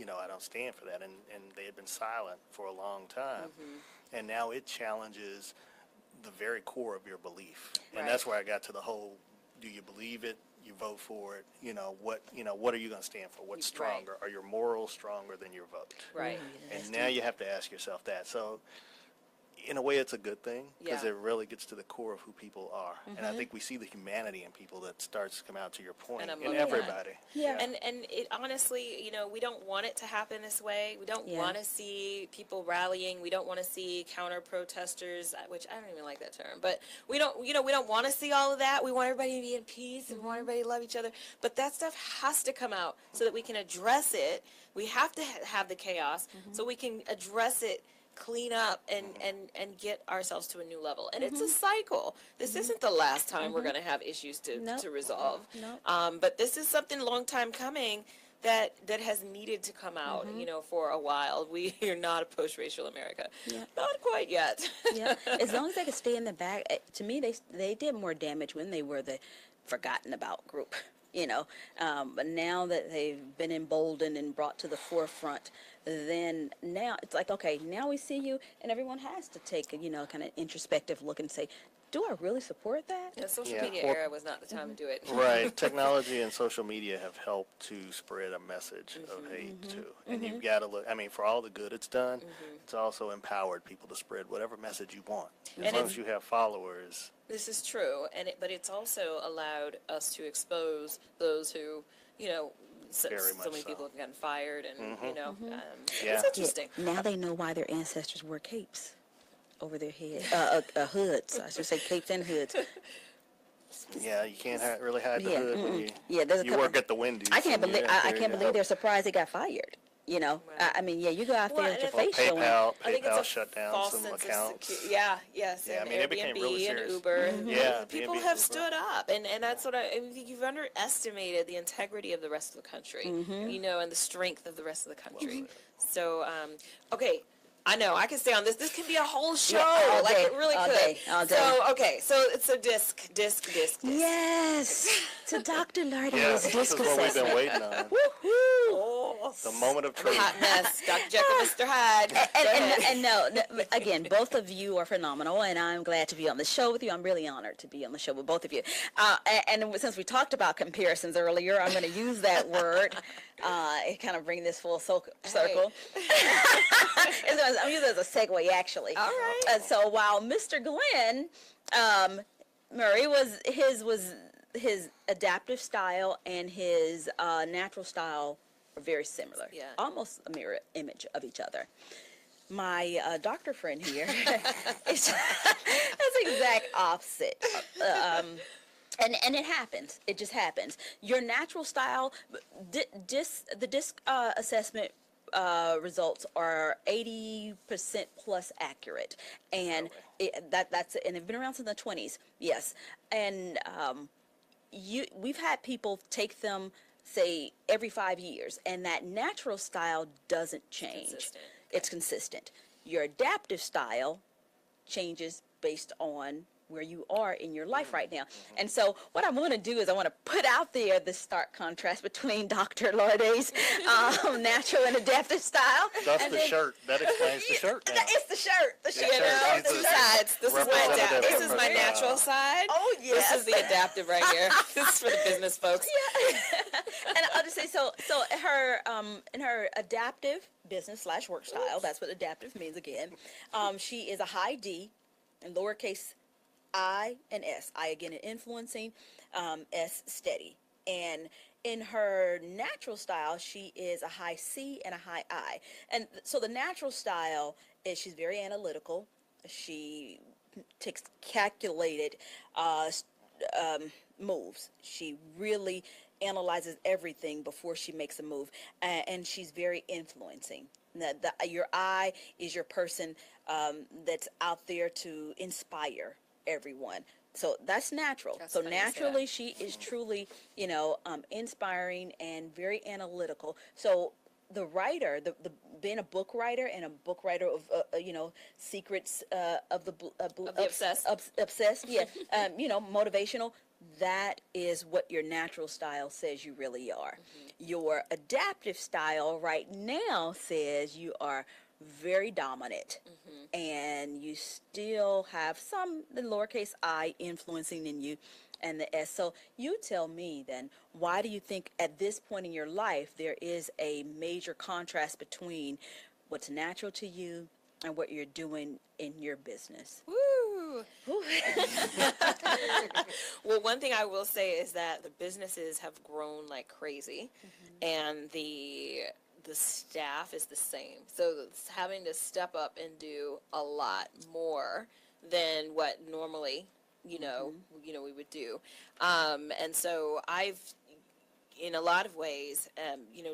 stand for that. And they had been silent for a long time, and now it challenges the very core of your belief. And that's where I got to the whole: do you believe it? You vote for it. What are you going to stand for? What's stronger? Are your morals stronger than your vote? Right. And now you have to ask yourself that. So in a way, it's a good thing because it really gets to the core of who people are. And I think we see the humanity in people that starts to come out, to your point, in everybody. And it honestly, we don't want it to happen this way. We don't want to see people rallying. We don't want to see counter protesters, which I don't even like that term. But we don't want to see all of that. We want everybody to be in peace and we want everybody to love each other. But that stuff has to come out so that we can address it. We have to have the chaos so we can address it, clean up and get ourselves to a new level. And it's a cycle. This isn't the last time we're going to have issues to resolve. But this is something long time coming. that has needed to come out, you know, for a while. We are not a post-racial America. Yeah. Not quite yet. Yeah, as long as they could stay in the back. To me, they did more damage when they were the forgotten about group, you know. But now that they've been emboldened and brought to the forefront, then now it's like, okay, now we see you, and everyone has to take a, you know, kind of introspective look and say, do I really support that? The social media era was not the time to do it. Right. Technology and social media have helped to spread a message of hate too. And you've got to look, I mean, for all the good it's done, it's also empowered people to spread whatever message you want. As long as you have followers. This is true, but it's also allowed us to expose those who, you know, so many people have gotten fired, and you know, it's interesting. Yeah, now they know why their ancestors wore capes over their head, hoods. I should say capes and hoods. Yeah, you can't really hide the hood when you you work at the Wendy's. I can't believe they're surprised they got fired. You know, I mean, yeah, you go out there with your face showing. PayPal shut down some accounts. Yeah, I mean, it became really and serious. Uber. Yeah, people have stood up, and that's what I think. You've underestimated the integrity of the rest of the country, you know, and the strength of the rest of the country. So, okay. I know, I can stay on this. This can be a whole show. Yeah, like, it really all could. Day, all day. So, okay, so disc. Yes, to Dr. Lardy's disc this is what we've been waiting on. Oh, the moment of truth. Hot mess. Dr. Jekyll, Mr. Hyde. And no, again, both of you are phenomenal, and I'm glad to be on the show with you. I'm really honored to be on the show with both of you. And since we talked about comparisons earlier, I'm going to use that word. It kind of bring this full circle. I'm using it as a segue, actually. All right. So while Mr. Glenn Murray was his adaptive style and his natural style are very similar. Yeah. Almost a mirror image of each other. My doctor friend here is that's exact opposite. And it happens. It just happens. Your natural style, the disc assessment results are 80% plus accurate, and they've been around since the 20s. Yes, and we've had people take them, say, every 5 years, and that natural style doesn't change. It's consistent. Your adaptive style changes based on where you are in your life right now. And so what I want to do is I want to put out there the stark contrast between Dr. Lardy's natural and adaptive style. That's the shirt. That explains the shirt now. It's the shirt. The shirt. You know, two sides. This is my natural side. Oh, yes. This is the adaptive right here. This is for the business folks. Yeah. And I'll just say, so in her adaptive business / work style, that's what adaptive means again, she is a high D and lowercase I and S. I again in influencing, S steady. And in her natural style, she is a high C and a high I. And so the natural style is she's very analytical. She takes calculated moves. She really analyzes everything before she makes a move. And she's very influencing. Your I is your person that's out there to inspire everyone. So that's natural. So naturally, she is truly, inspiring and very analytical. So the writer, the being a book writer and a book writer of, secrets of the obsessed, yeah, motivational. That is what your natural style says you really are. Your adaptive style right now says you are very dominant, and you still have the lowercase I influencing in you and the S. So you tell me then, why do you think at this point in your life there is a major contrast between what's natural to you and what you're doing in your business? Woo! Well, one thing I will say is that the businesses have grown like crazy, and the staff is the same. So it's having to step up and do a lot more than what normally, we would do. And so I've, in a lot of ways,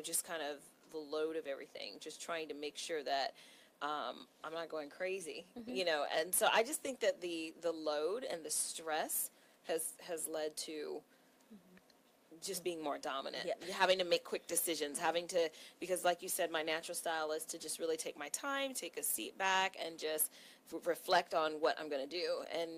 just kind of the load of everything, just trying to make sure that I'm not going crazy, and so I just think that the load and the stress has led to just being more dominant, having to make quick decisions, because like you said, my natural style is to just really take my time, take a seat back, and just reflect on what I'm going to do. And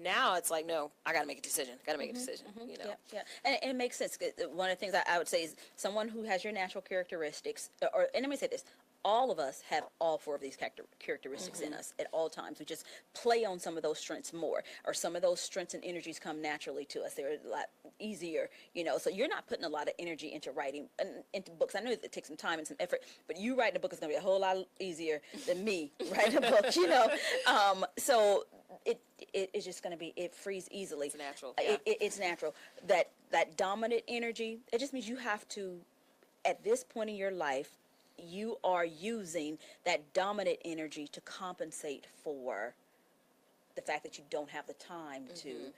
now it's like, no, I got to make a decision. You know? Yeah. And it makes sense. One of the things I would say is someone who has your natural characteristics, and let me say this, all of us have all 4 of these characteristics in us at all times. We just play on some of those strengths more, or some of those strengths and energies come naturally to us. They're a lot easier, you know. So you're not putting a lot of energy into writing, into books. I know that it takes some time and some effort, but you writing a book is going to be a whole lot easier than me writing a book, you know. So it's just going to be, it frees easily. It's natural. It's natural. That dominant energy, it just means you have to, at this point in your life, you are using that dominant energy to compensate for the fact that you don't have the time to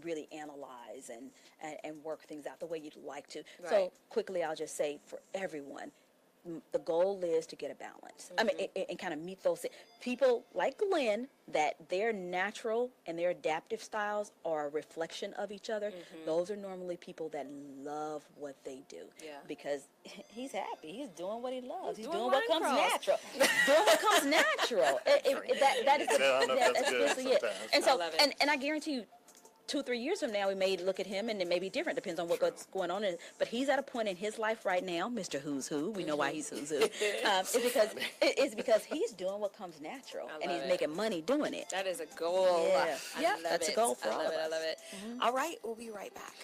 really analyze and work things out the way you'd like to. Right. So quickly, I'll just say for everyone, the goal is to get a balance. I mean, and kind of meet those people like Glenn, that their natural and their adaptive styles are a reflection of each other. Those are normally people that love what they do, because he's happy. He's doing what he loves. He's doing what comes natural. Doing what comes natural. That's basically it. And so, and I guarantee you, 2 or 3 years from now, we may look at him and it may be different. Depends on what's going on. But he's at a point in his life right now, Mr. Who's Who. We know why he's Who's Who. It's because he's doing what comes natural, and he's making money doing it. That is a goal. Yeah, that's a goal for all of us. I love it. All right, we'll be right back.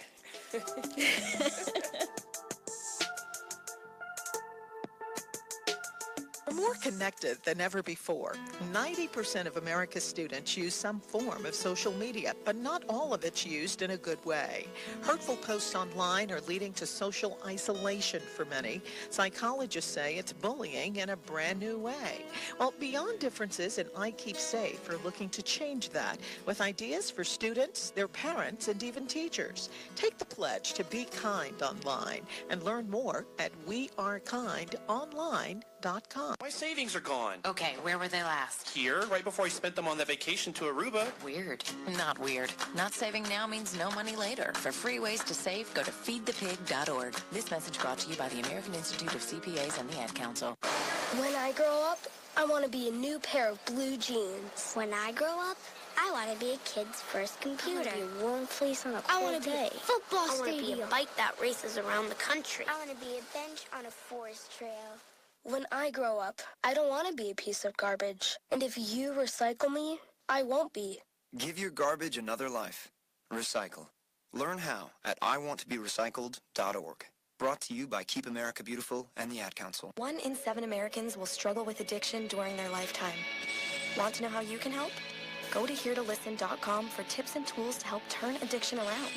We're more connected than ever before. 90% of America's students use some form of social media, but not all of it's used in a good way. Hurtful posts online are leading to social isolation for many. Psychologists say it's bullying in a brand new way. Well, Beyond Differences and I Keep Safe are looking to change that with ideas for students, their parents, and even teachers. Take the pledge to be kind online and learn more at wearekindonline.com. My savings are gone. Okay, where were they last? Here, right before I spent them on that vacation to Aruba. Weird. Not weird. Not saving now means no money later. For free ways to save, go to feedthepig.org. This message brought to you by the American Institute of CPAs and the Ad Council. When I grow up, I want to be a new pair of blue jeans. When I grow up, I want to be a kid's first computer. I want to be a warm fleece on a cold day. Football stadium. I want to be a bike that races around the country. I want to be a bench on a forest trail. When I grow up, I don't want to be a piece of garbage. And if you recycle me, I won't be. Give your garbage another life. Recycle. Learn how at iwanttoberecycled.org. Brought to you by Keep America Beautiful and the Ad Council. 1 in 7 Americans will struggle with addiction during their lifetime. Want to know how you can help? Go to heretolisten.com for tips and tools to help turn addiction around.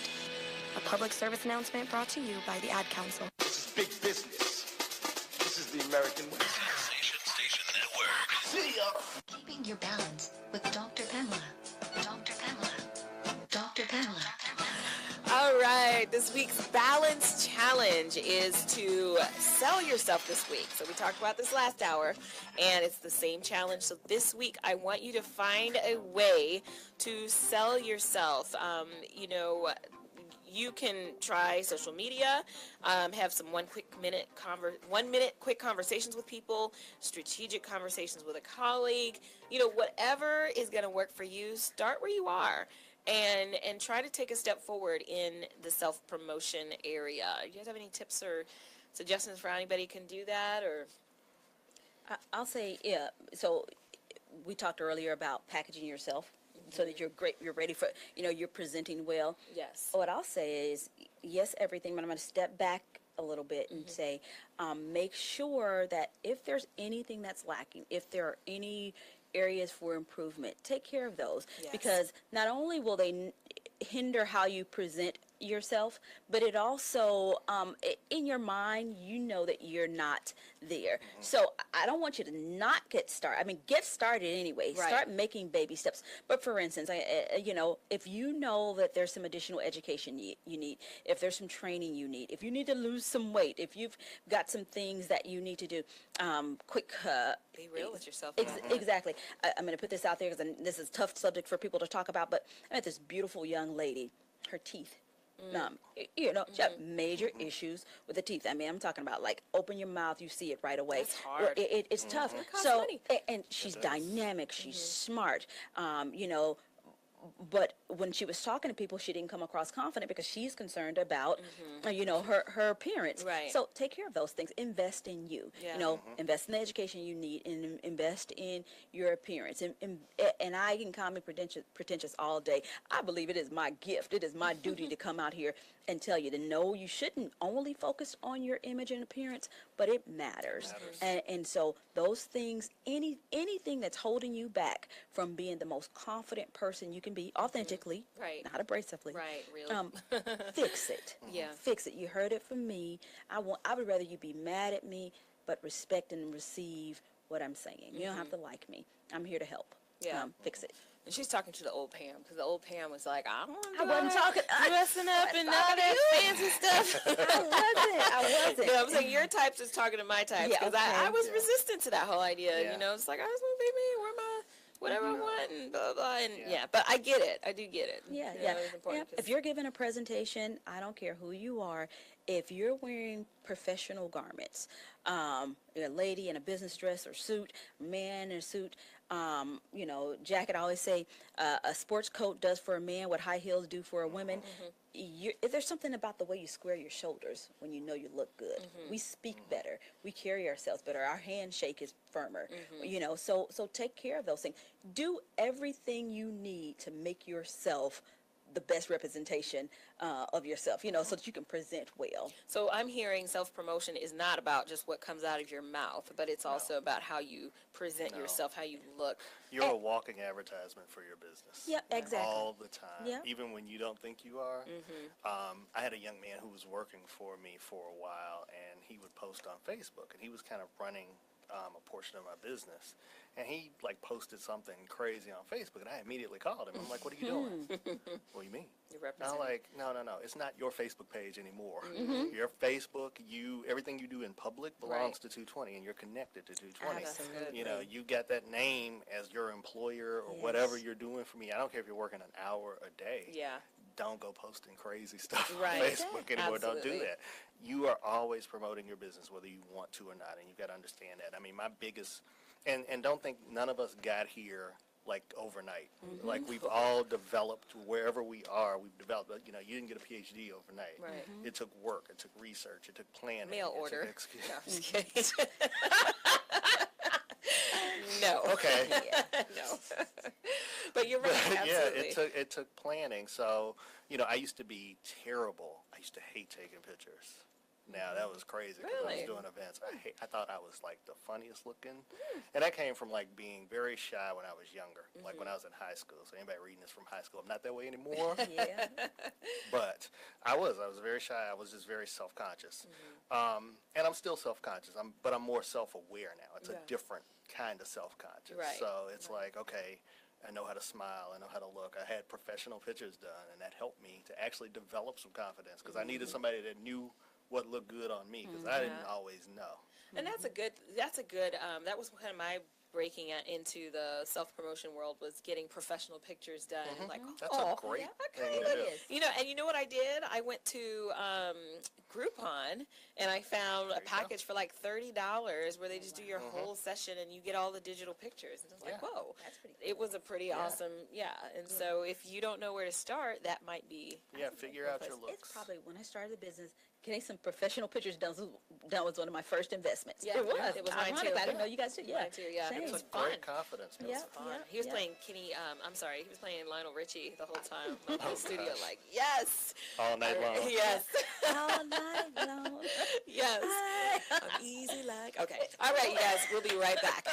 A public service announcement brought to you by the Ad Council. This is big business. This is the American way. Station Network. See ya. Keeping your balance with Dr. Pamela. Dr. Pamela. Dr. Pamela. All right, this week's balance challenge is to sell yourself this week. So we talked about this last hour, and it's the same challenge. So this week, I want you to find a way to sell yourself. You can try social media, have some 1 minute quick conversations with people, strategic conversations with a colleague, whatever is going to work for you. Start where you are and try to take a step forward in the self-promotion area. Do you guys have any tips or suggestions for how anybody can do that? Or I'll say, yeah. So we talked earlier about packaging yourself. So that you're ready for, you're presenting well. Yes. What I'll say is, yes, everything, but I'm going to step back a little bit and say, make sure that if there's anything that's lacking, if there are any areas for improvement, take care of those. Yes. Because not only will they hinder how you present yourself, but it also, in your mind, that you're not there. So I don't want you to not get started. I mean, get started anyway. Right. Start making baby steps. But for instance, if you know that there's some additional education you need, if there's some training you need, if you need to lose some weight, if you've got some things that you need to do, be real with yourself. Exactly. I'm going to put this out there because this is a tough subject for people to talk about, but I met this beautiful young lady. Her teeth She had major issues with the teeth. I mean, I'm talking about like open your mouth, you see it right away. That's hard. It's tough. It costs So, money. and she's dynamic. She's smart. But when she was talking to people, she didn't come across confident because she's concerned about, her appearance. Right. So take care of those things. Invest in you. Yeah. Invest in the education you need, and invest in your appearance. And I can call me pretentious all day. I believe it is my gift. It is my duty to come out here and tell you to know you shouldn't only focus on your image and appearance, but it matters. And so those things, anything that's holding you back from being the most confident person you can be authentically, right, not abrasively, right, really, fix it. Fix it. You heard it from me. I would rather you be mad at me, but respect and receive what I'm saying. You don't have to like me. I'm here to help. Fix it. And she's talking to the old Pam, because the old Pam was like, I wasn't talking, dressing up and all that fancy stuff. I wasn't. I'm saying your types is talking to my types, because I was resistant to that whole idea. It's like, I just want to be me, wear my whatever I want, and blah, blah, and but I get it. I do get it. It's important. If you're giving a presentation, I don't care who you are, if you're wearing professional garments, you're a lady in a business dress or suit, man in a suit, jacket, I always say a sports coat does for a man what high heels do for a woman. There's something about the way you square your shoulders when you know you look good. We speak better. We carry ourselves better. Our handshake is firmer. So take care of those things. Do everything you need to make yourself the best representation of yourself, so that you can present well. So I'm hearing self-promotion is not about just what comes out of your mouth, but it's also about how you present yourself, how you look. You're a walking advertisement for your business. Yeah, exactly. All the time. Yeah. Even when you don't think you are. I had a young man who was working for me for a while, and he would post on Facebook, and he was kind of running a portion of my business, and he posted something crazy on Facebook, and I immediately called him. I'm like, what are you doing? What do you mean? You're And representing. I'm like, no, it's not your Facebook page anymore. Your Facebook, everything you do in public belongs to 220, and you're connected to 220. Absolutely. You got that name as your employer or whatever you're doing for me. I don't care if you're working an hour a day. Don't go posting crazy stuff on Facebook anymore. Don't do that. You are always promoting your business, whether you want to or not, and you've got to understand that. I mean, my biggest, and don't think none of us got here overnight. We've all developed wherever we are. We've developed, you didn't get a PhD overnight. Right. It took work. It took research. It took planning. Mail order. No, I'm just kidding. No. Okay. No. But you're right. Absolutely. It took planning. So, I used to be terrible. I used to hate taking pictures. Now that was crazy because I was doing events. I thought I was the funniest looking, and that came from being very shy when I was younger, when I was in high school. So anybody reading this from high school, I'm not that way anymore. But I was very shy. I was just very self-conscious, and I'm still self-conscious. But I'm more self-aware now. It's a different kind of self-conscious. Right. So it's okay, I know how to smile. I know how to look. I had professional pictures done, and that helped me to actually develop some confidence because I needed somebody that knew what looked good on me because I didn't always know. And that's a good, that was kind of my breaking into the self-promotion world, was getting professional pictures done. That's a great thing to do. And you know what I did? I went to Groupon, and I found a package for $30 where they just do your whole session, and you get all the digital pictures. And I was like, whoa. That's pretty cool. It was a pretty awesome, And so if you don't know where to start, that might be. Figure out your looks. It's probably when I started the business, getting some professional pictures done was one of my first investments. Yeah, it was. It was mine too. I didn't know you guys did. Mine too, yeah. It was fun. Great confidence. It was fun. He was playing Kenny, he was playing Lionel Richie the whole time in the studio, yes. All night long. Yes. All night long. Yes. I'm easy like. Okay. All right, you guys. We'll be right back.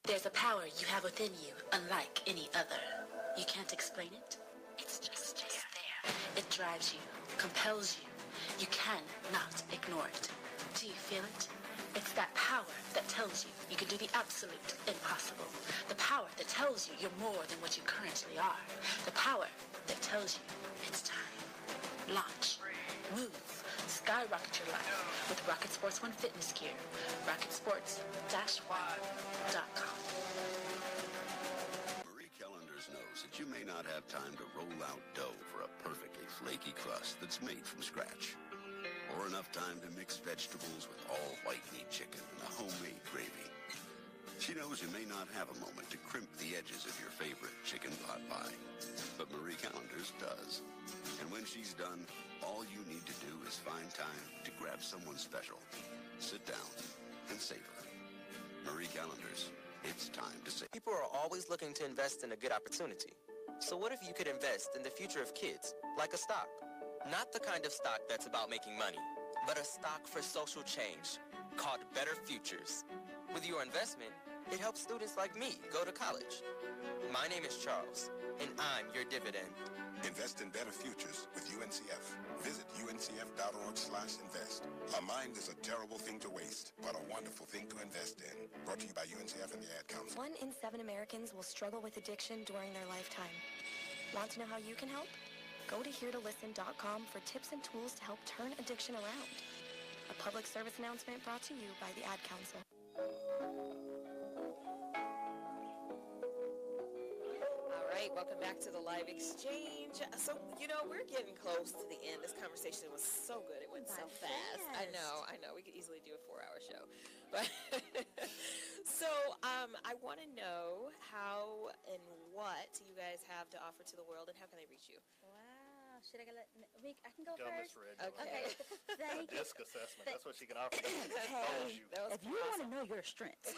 There's a power you have within you, unlike any other. You can't explain it. It's just there. It drives you, compels you. You cannot ignore it. Do you feel it? It's that power that tells you you can do the absolute impossible. The power that tells you you're more than what you currently are. The power that tells you it's time. Launch. Move. Skyrocket your life with Rocket Sports One fitness gear. RocketSports-One.com. Marie Callender's knows that you may not have time to roll out dough for a perfectly flaky crust that's made from scratch, or enough time to mix vegetables with all white meat chicken and a homemade gravy. She knows you may not have a moment to crimp the edges of your favorite chicken pot pie, but Marie Callender's does. And when she's done, all you need to do is find time to grab someone special, sit down, and savor. Marie Callender's, it's time to save. People are always looking to invest in a good opportunity. So what if you could invest in the future of kids, like a stock? Not the kind of stock that's about making money, but a stock for social change, called Better Futures. With your investment, it helps students like me go to college. My name is Charles, and I'm your dividend. Invest in better futures with UNCF. Visit uncf.org/invest. A mind is a terrible thing to waste, but a wonderful thing to invest in. Brought to you by UNCF and the Ad Council. 1 in 7 Americans will struggle with addiction during their lifetime. Want to know how you can help? Go to heretolisten.com for tips and tools to help turn addiction around. A public service announcement brought to you by the Ad Council. All right, welcome back to the live exchange. So, we're getting close to the end. This conversation was so good. It went so fast. I know. We could easily do a 4-hour show. But so, I want to know how and what you guys have to offer to the world, and how can they reach you? Wow. Should I can go Miss first? Red, Okay. Thank a you. disc assessment. That's what she can offer. Hey, if you want to know your strengths.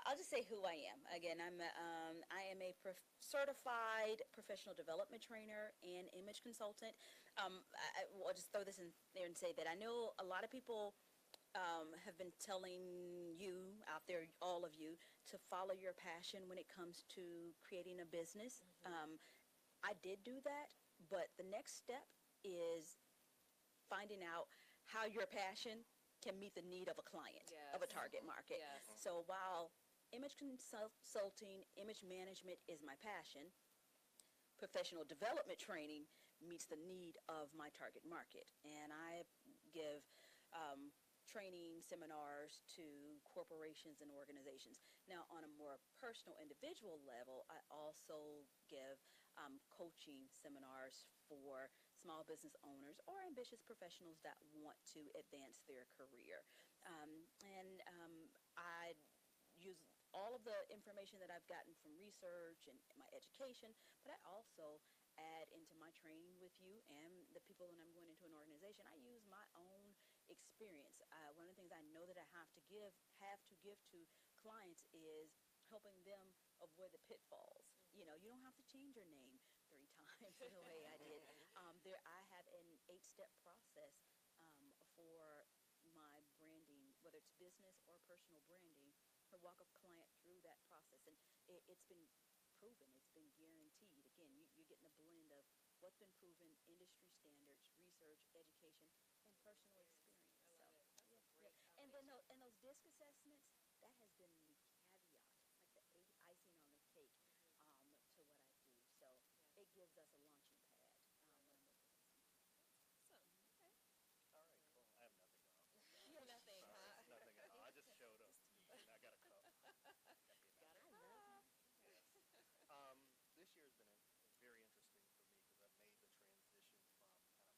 I'll just say who I am. Again, I am a certified professional development trainer and image consultant. I'll just throw this in there and say that I know a lot of people have been telling you out there, all of you, to follow your passion when it comes to creating a business. I did do that, but the next step is finding out how your passion can meet the need of a client, of a target market. So while image consulting, image management is my passion, professional development training meets the need of my target market. And I give training seminars to corporations and organizations. Now, on a more personal, individual level, I also give coaching seminars for small business owners or ambitious professionals that want to advance their career. I use all of the information that I've gotten from research and my education, but I also add into my training with you and the people when I'm going into an organization. I use my own experience. One of the things I know that I have to give to clients is helping them avoid the pitfalls. You don't have to change your name 3 times the way I did. I have an 8-step process for my branding, whether it's business or personal branding, to walk a client through that process. And it's been proven, it's been guaranteed. Again, you're getting a blend of what's been proven, industry standards, research, education, and personal experience. And then those DISC assessments, that has been the caveat, like the icing on the cake to what I do. So it gives us a launching pad when I'm working with someone. Awesome. Okay. All right, cool. I have nothing on. You have nothing, huh? Nothing at all. I just showed up. And I got a cup. Got it. Yes. This year has been very interesting for me because I've made the transition from kind of manager to leader.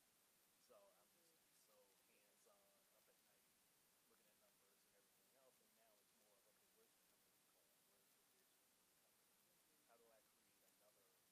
So I'm just so hands-on, up at night, looking at numbers and everything else. And now it's more of, okay, where's the company going? Where's the vision for the company? How do I create another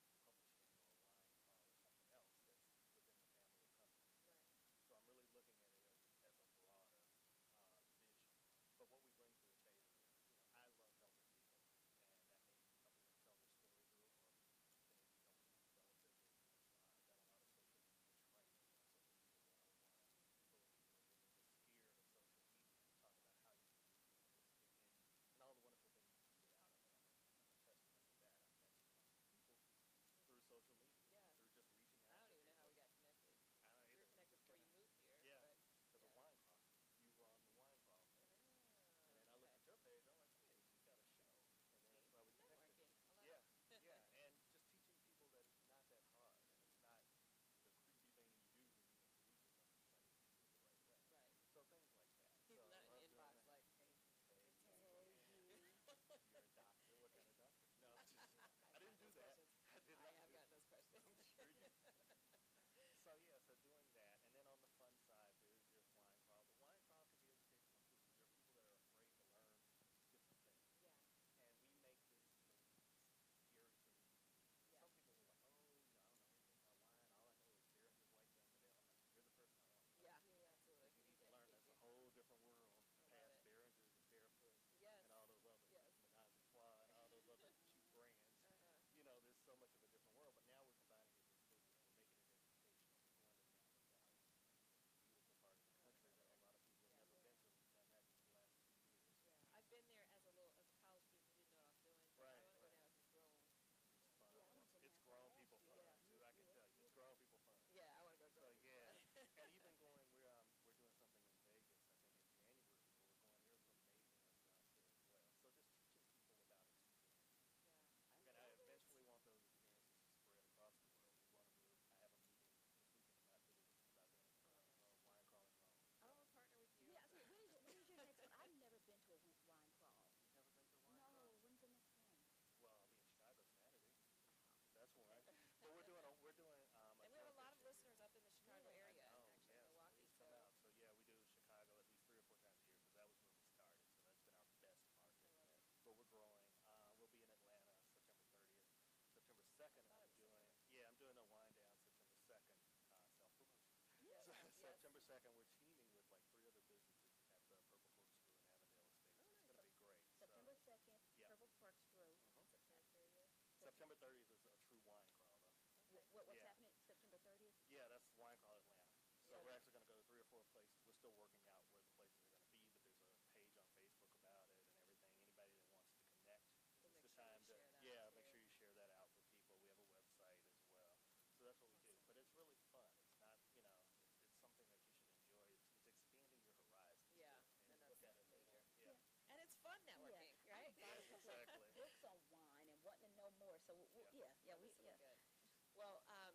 September 2nd, we're teaming with like 3 other businesses at the Purple Corkscrew in Avondale Estates. It's going to be great. September 2nd, Yeah. Purple Corkscrew. September 30th. September 30th is a true wine crawl, though. What's Yeah. happening September 30th? Yeah, that's Wine Crawl Atlanta. So Yeah. we're actually going to go to 3 or 4 places. We're still working out where the places are going to be, but there's a page on Facebook about it and everything. Anybody that wants to connect, We'll it's make the sure time you to share that make too. sure you share that out for people. We have a website as well. So that's what we do. But it's really fun. It's not, it's something that you should enjoy. It's expanding your horizons. Yeah, and and look that's at it major. more. And it's fun networking, right? Exactly. Books on wine and wanting to know more. So This will be good. Well, and I have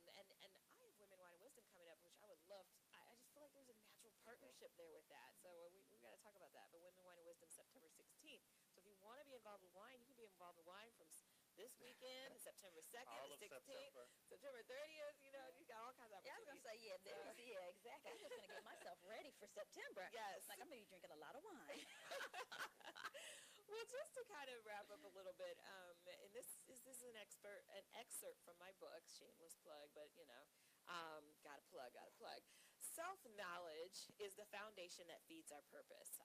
Women, Wine, and Wisdom coming up, which I would love. I just feel like there's a natural partnership there with that. So we got to talk about that. But Women, Wine, and Wisdom, September 16th. So if you want to be involved with wine, you can be involved with wine from this weekend, September 2nd, All the of 16th, September. September 30th. You got all kinds of Yeah, I was opportunities. going to say, exactly. I'm just going to get myself ready for September. Yes. Like, I'm going to be drinking a lot of wine. Well, just to kind of wrap up a little bit, and this is an excerpt from my book, shameless plug, but gotta plug. Self-knowledge is the foundation that feeds our purpose.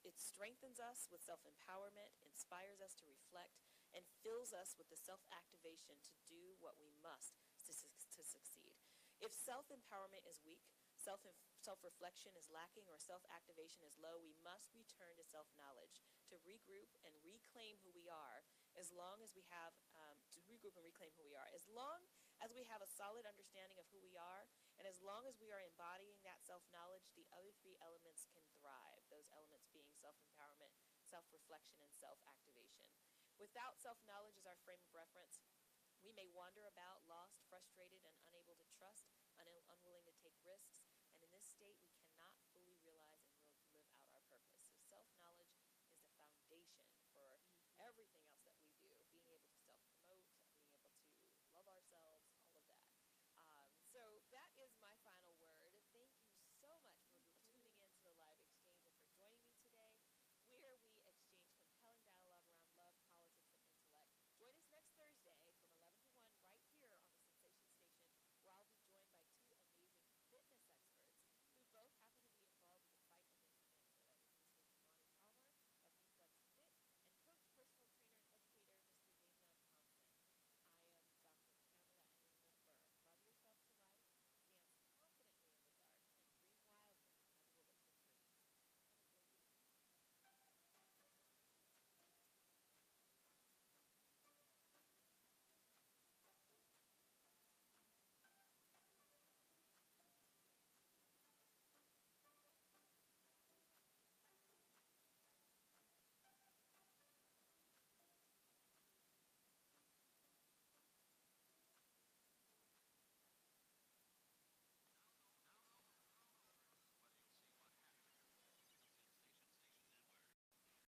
It strengthens us with self-empowerment, inspires us to reflect, and fills us with the self-activation to do what we must to succeed. If self-empowerment is weak, self-reflection is lacking, or self-activation is low, we must return to self-knowledge to regroup and reclaim who we are. As long as we have a solid understanding of who we are, and as long as we are embodying that self-knowledge, the other 3 elements can thrive. Those elements being self-empowerment, self-reflection, and self-activation. Without self-knowledge as our frame of reference, we may wander about lost, frustrated, and unable to trust, unwilling to take risks, and in this state we cannot fully realize and live out our purpose. So self-knowledge is the foundation for everything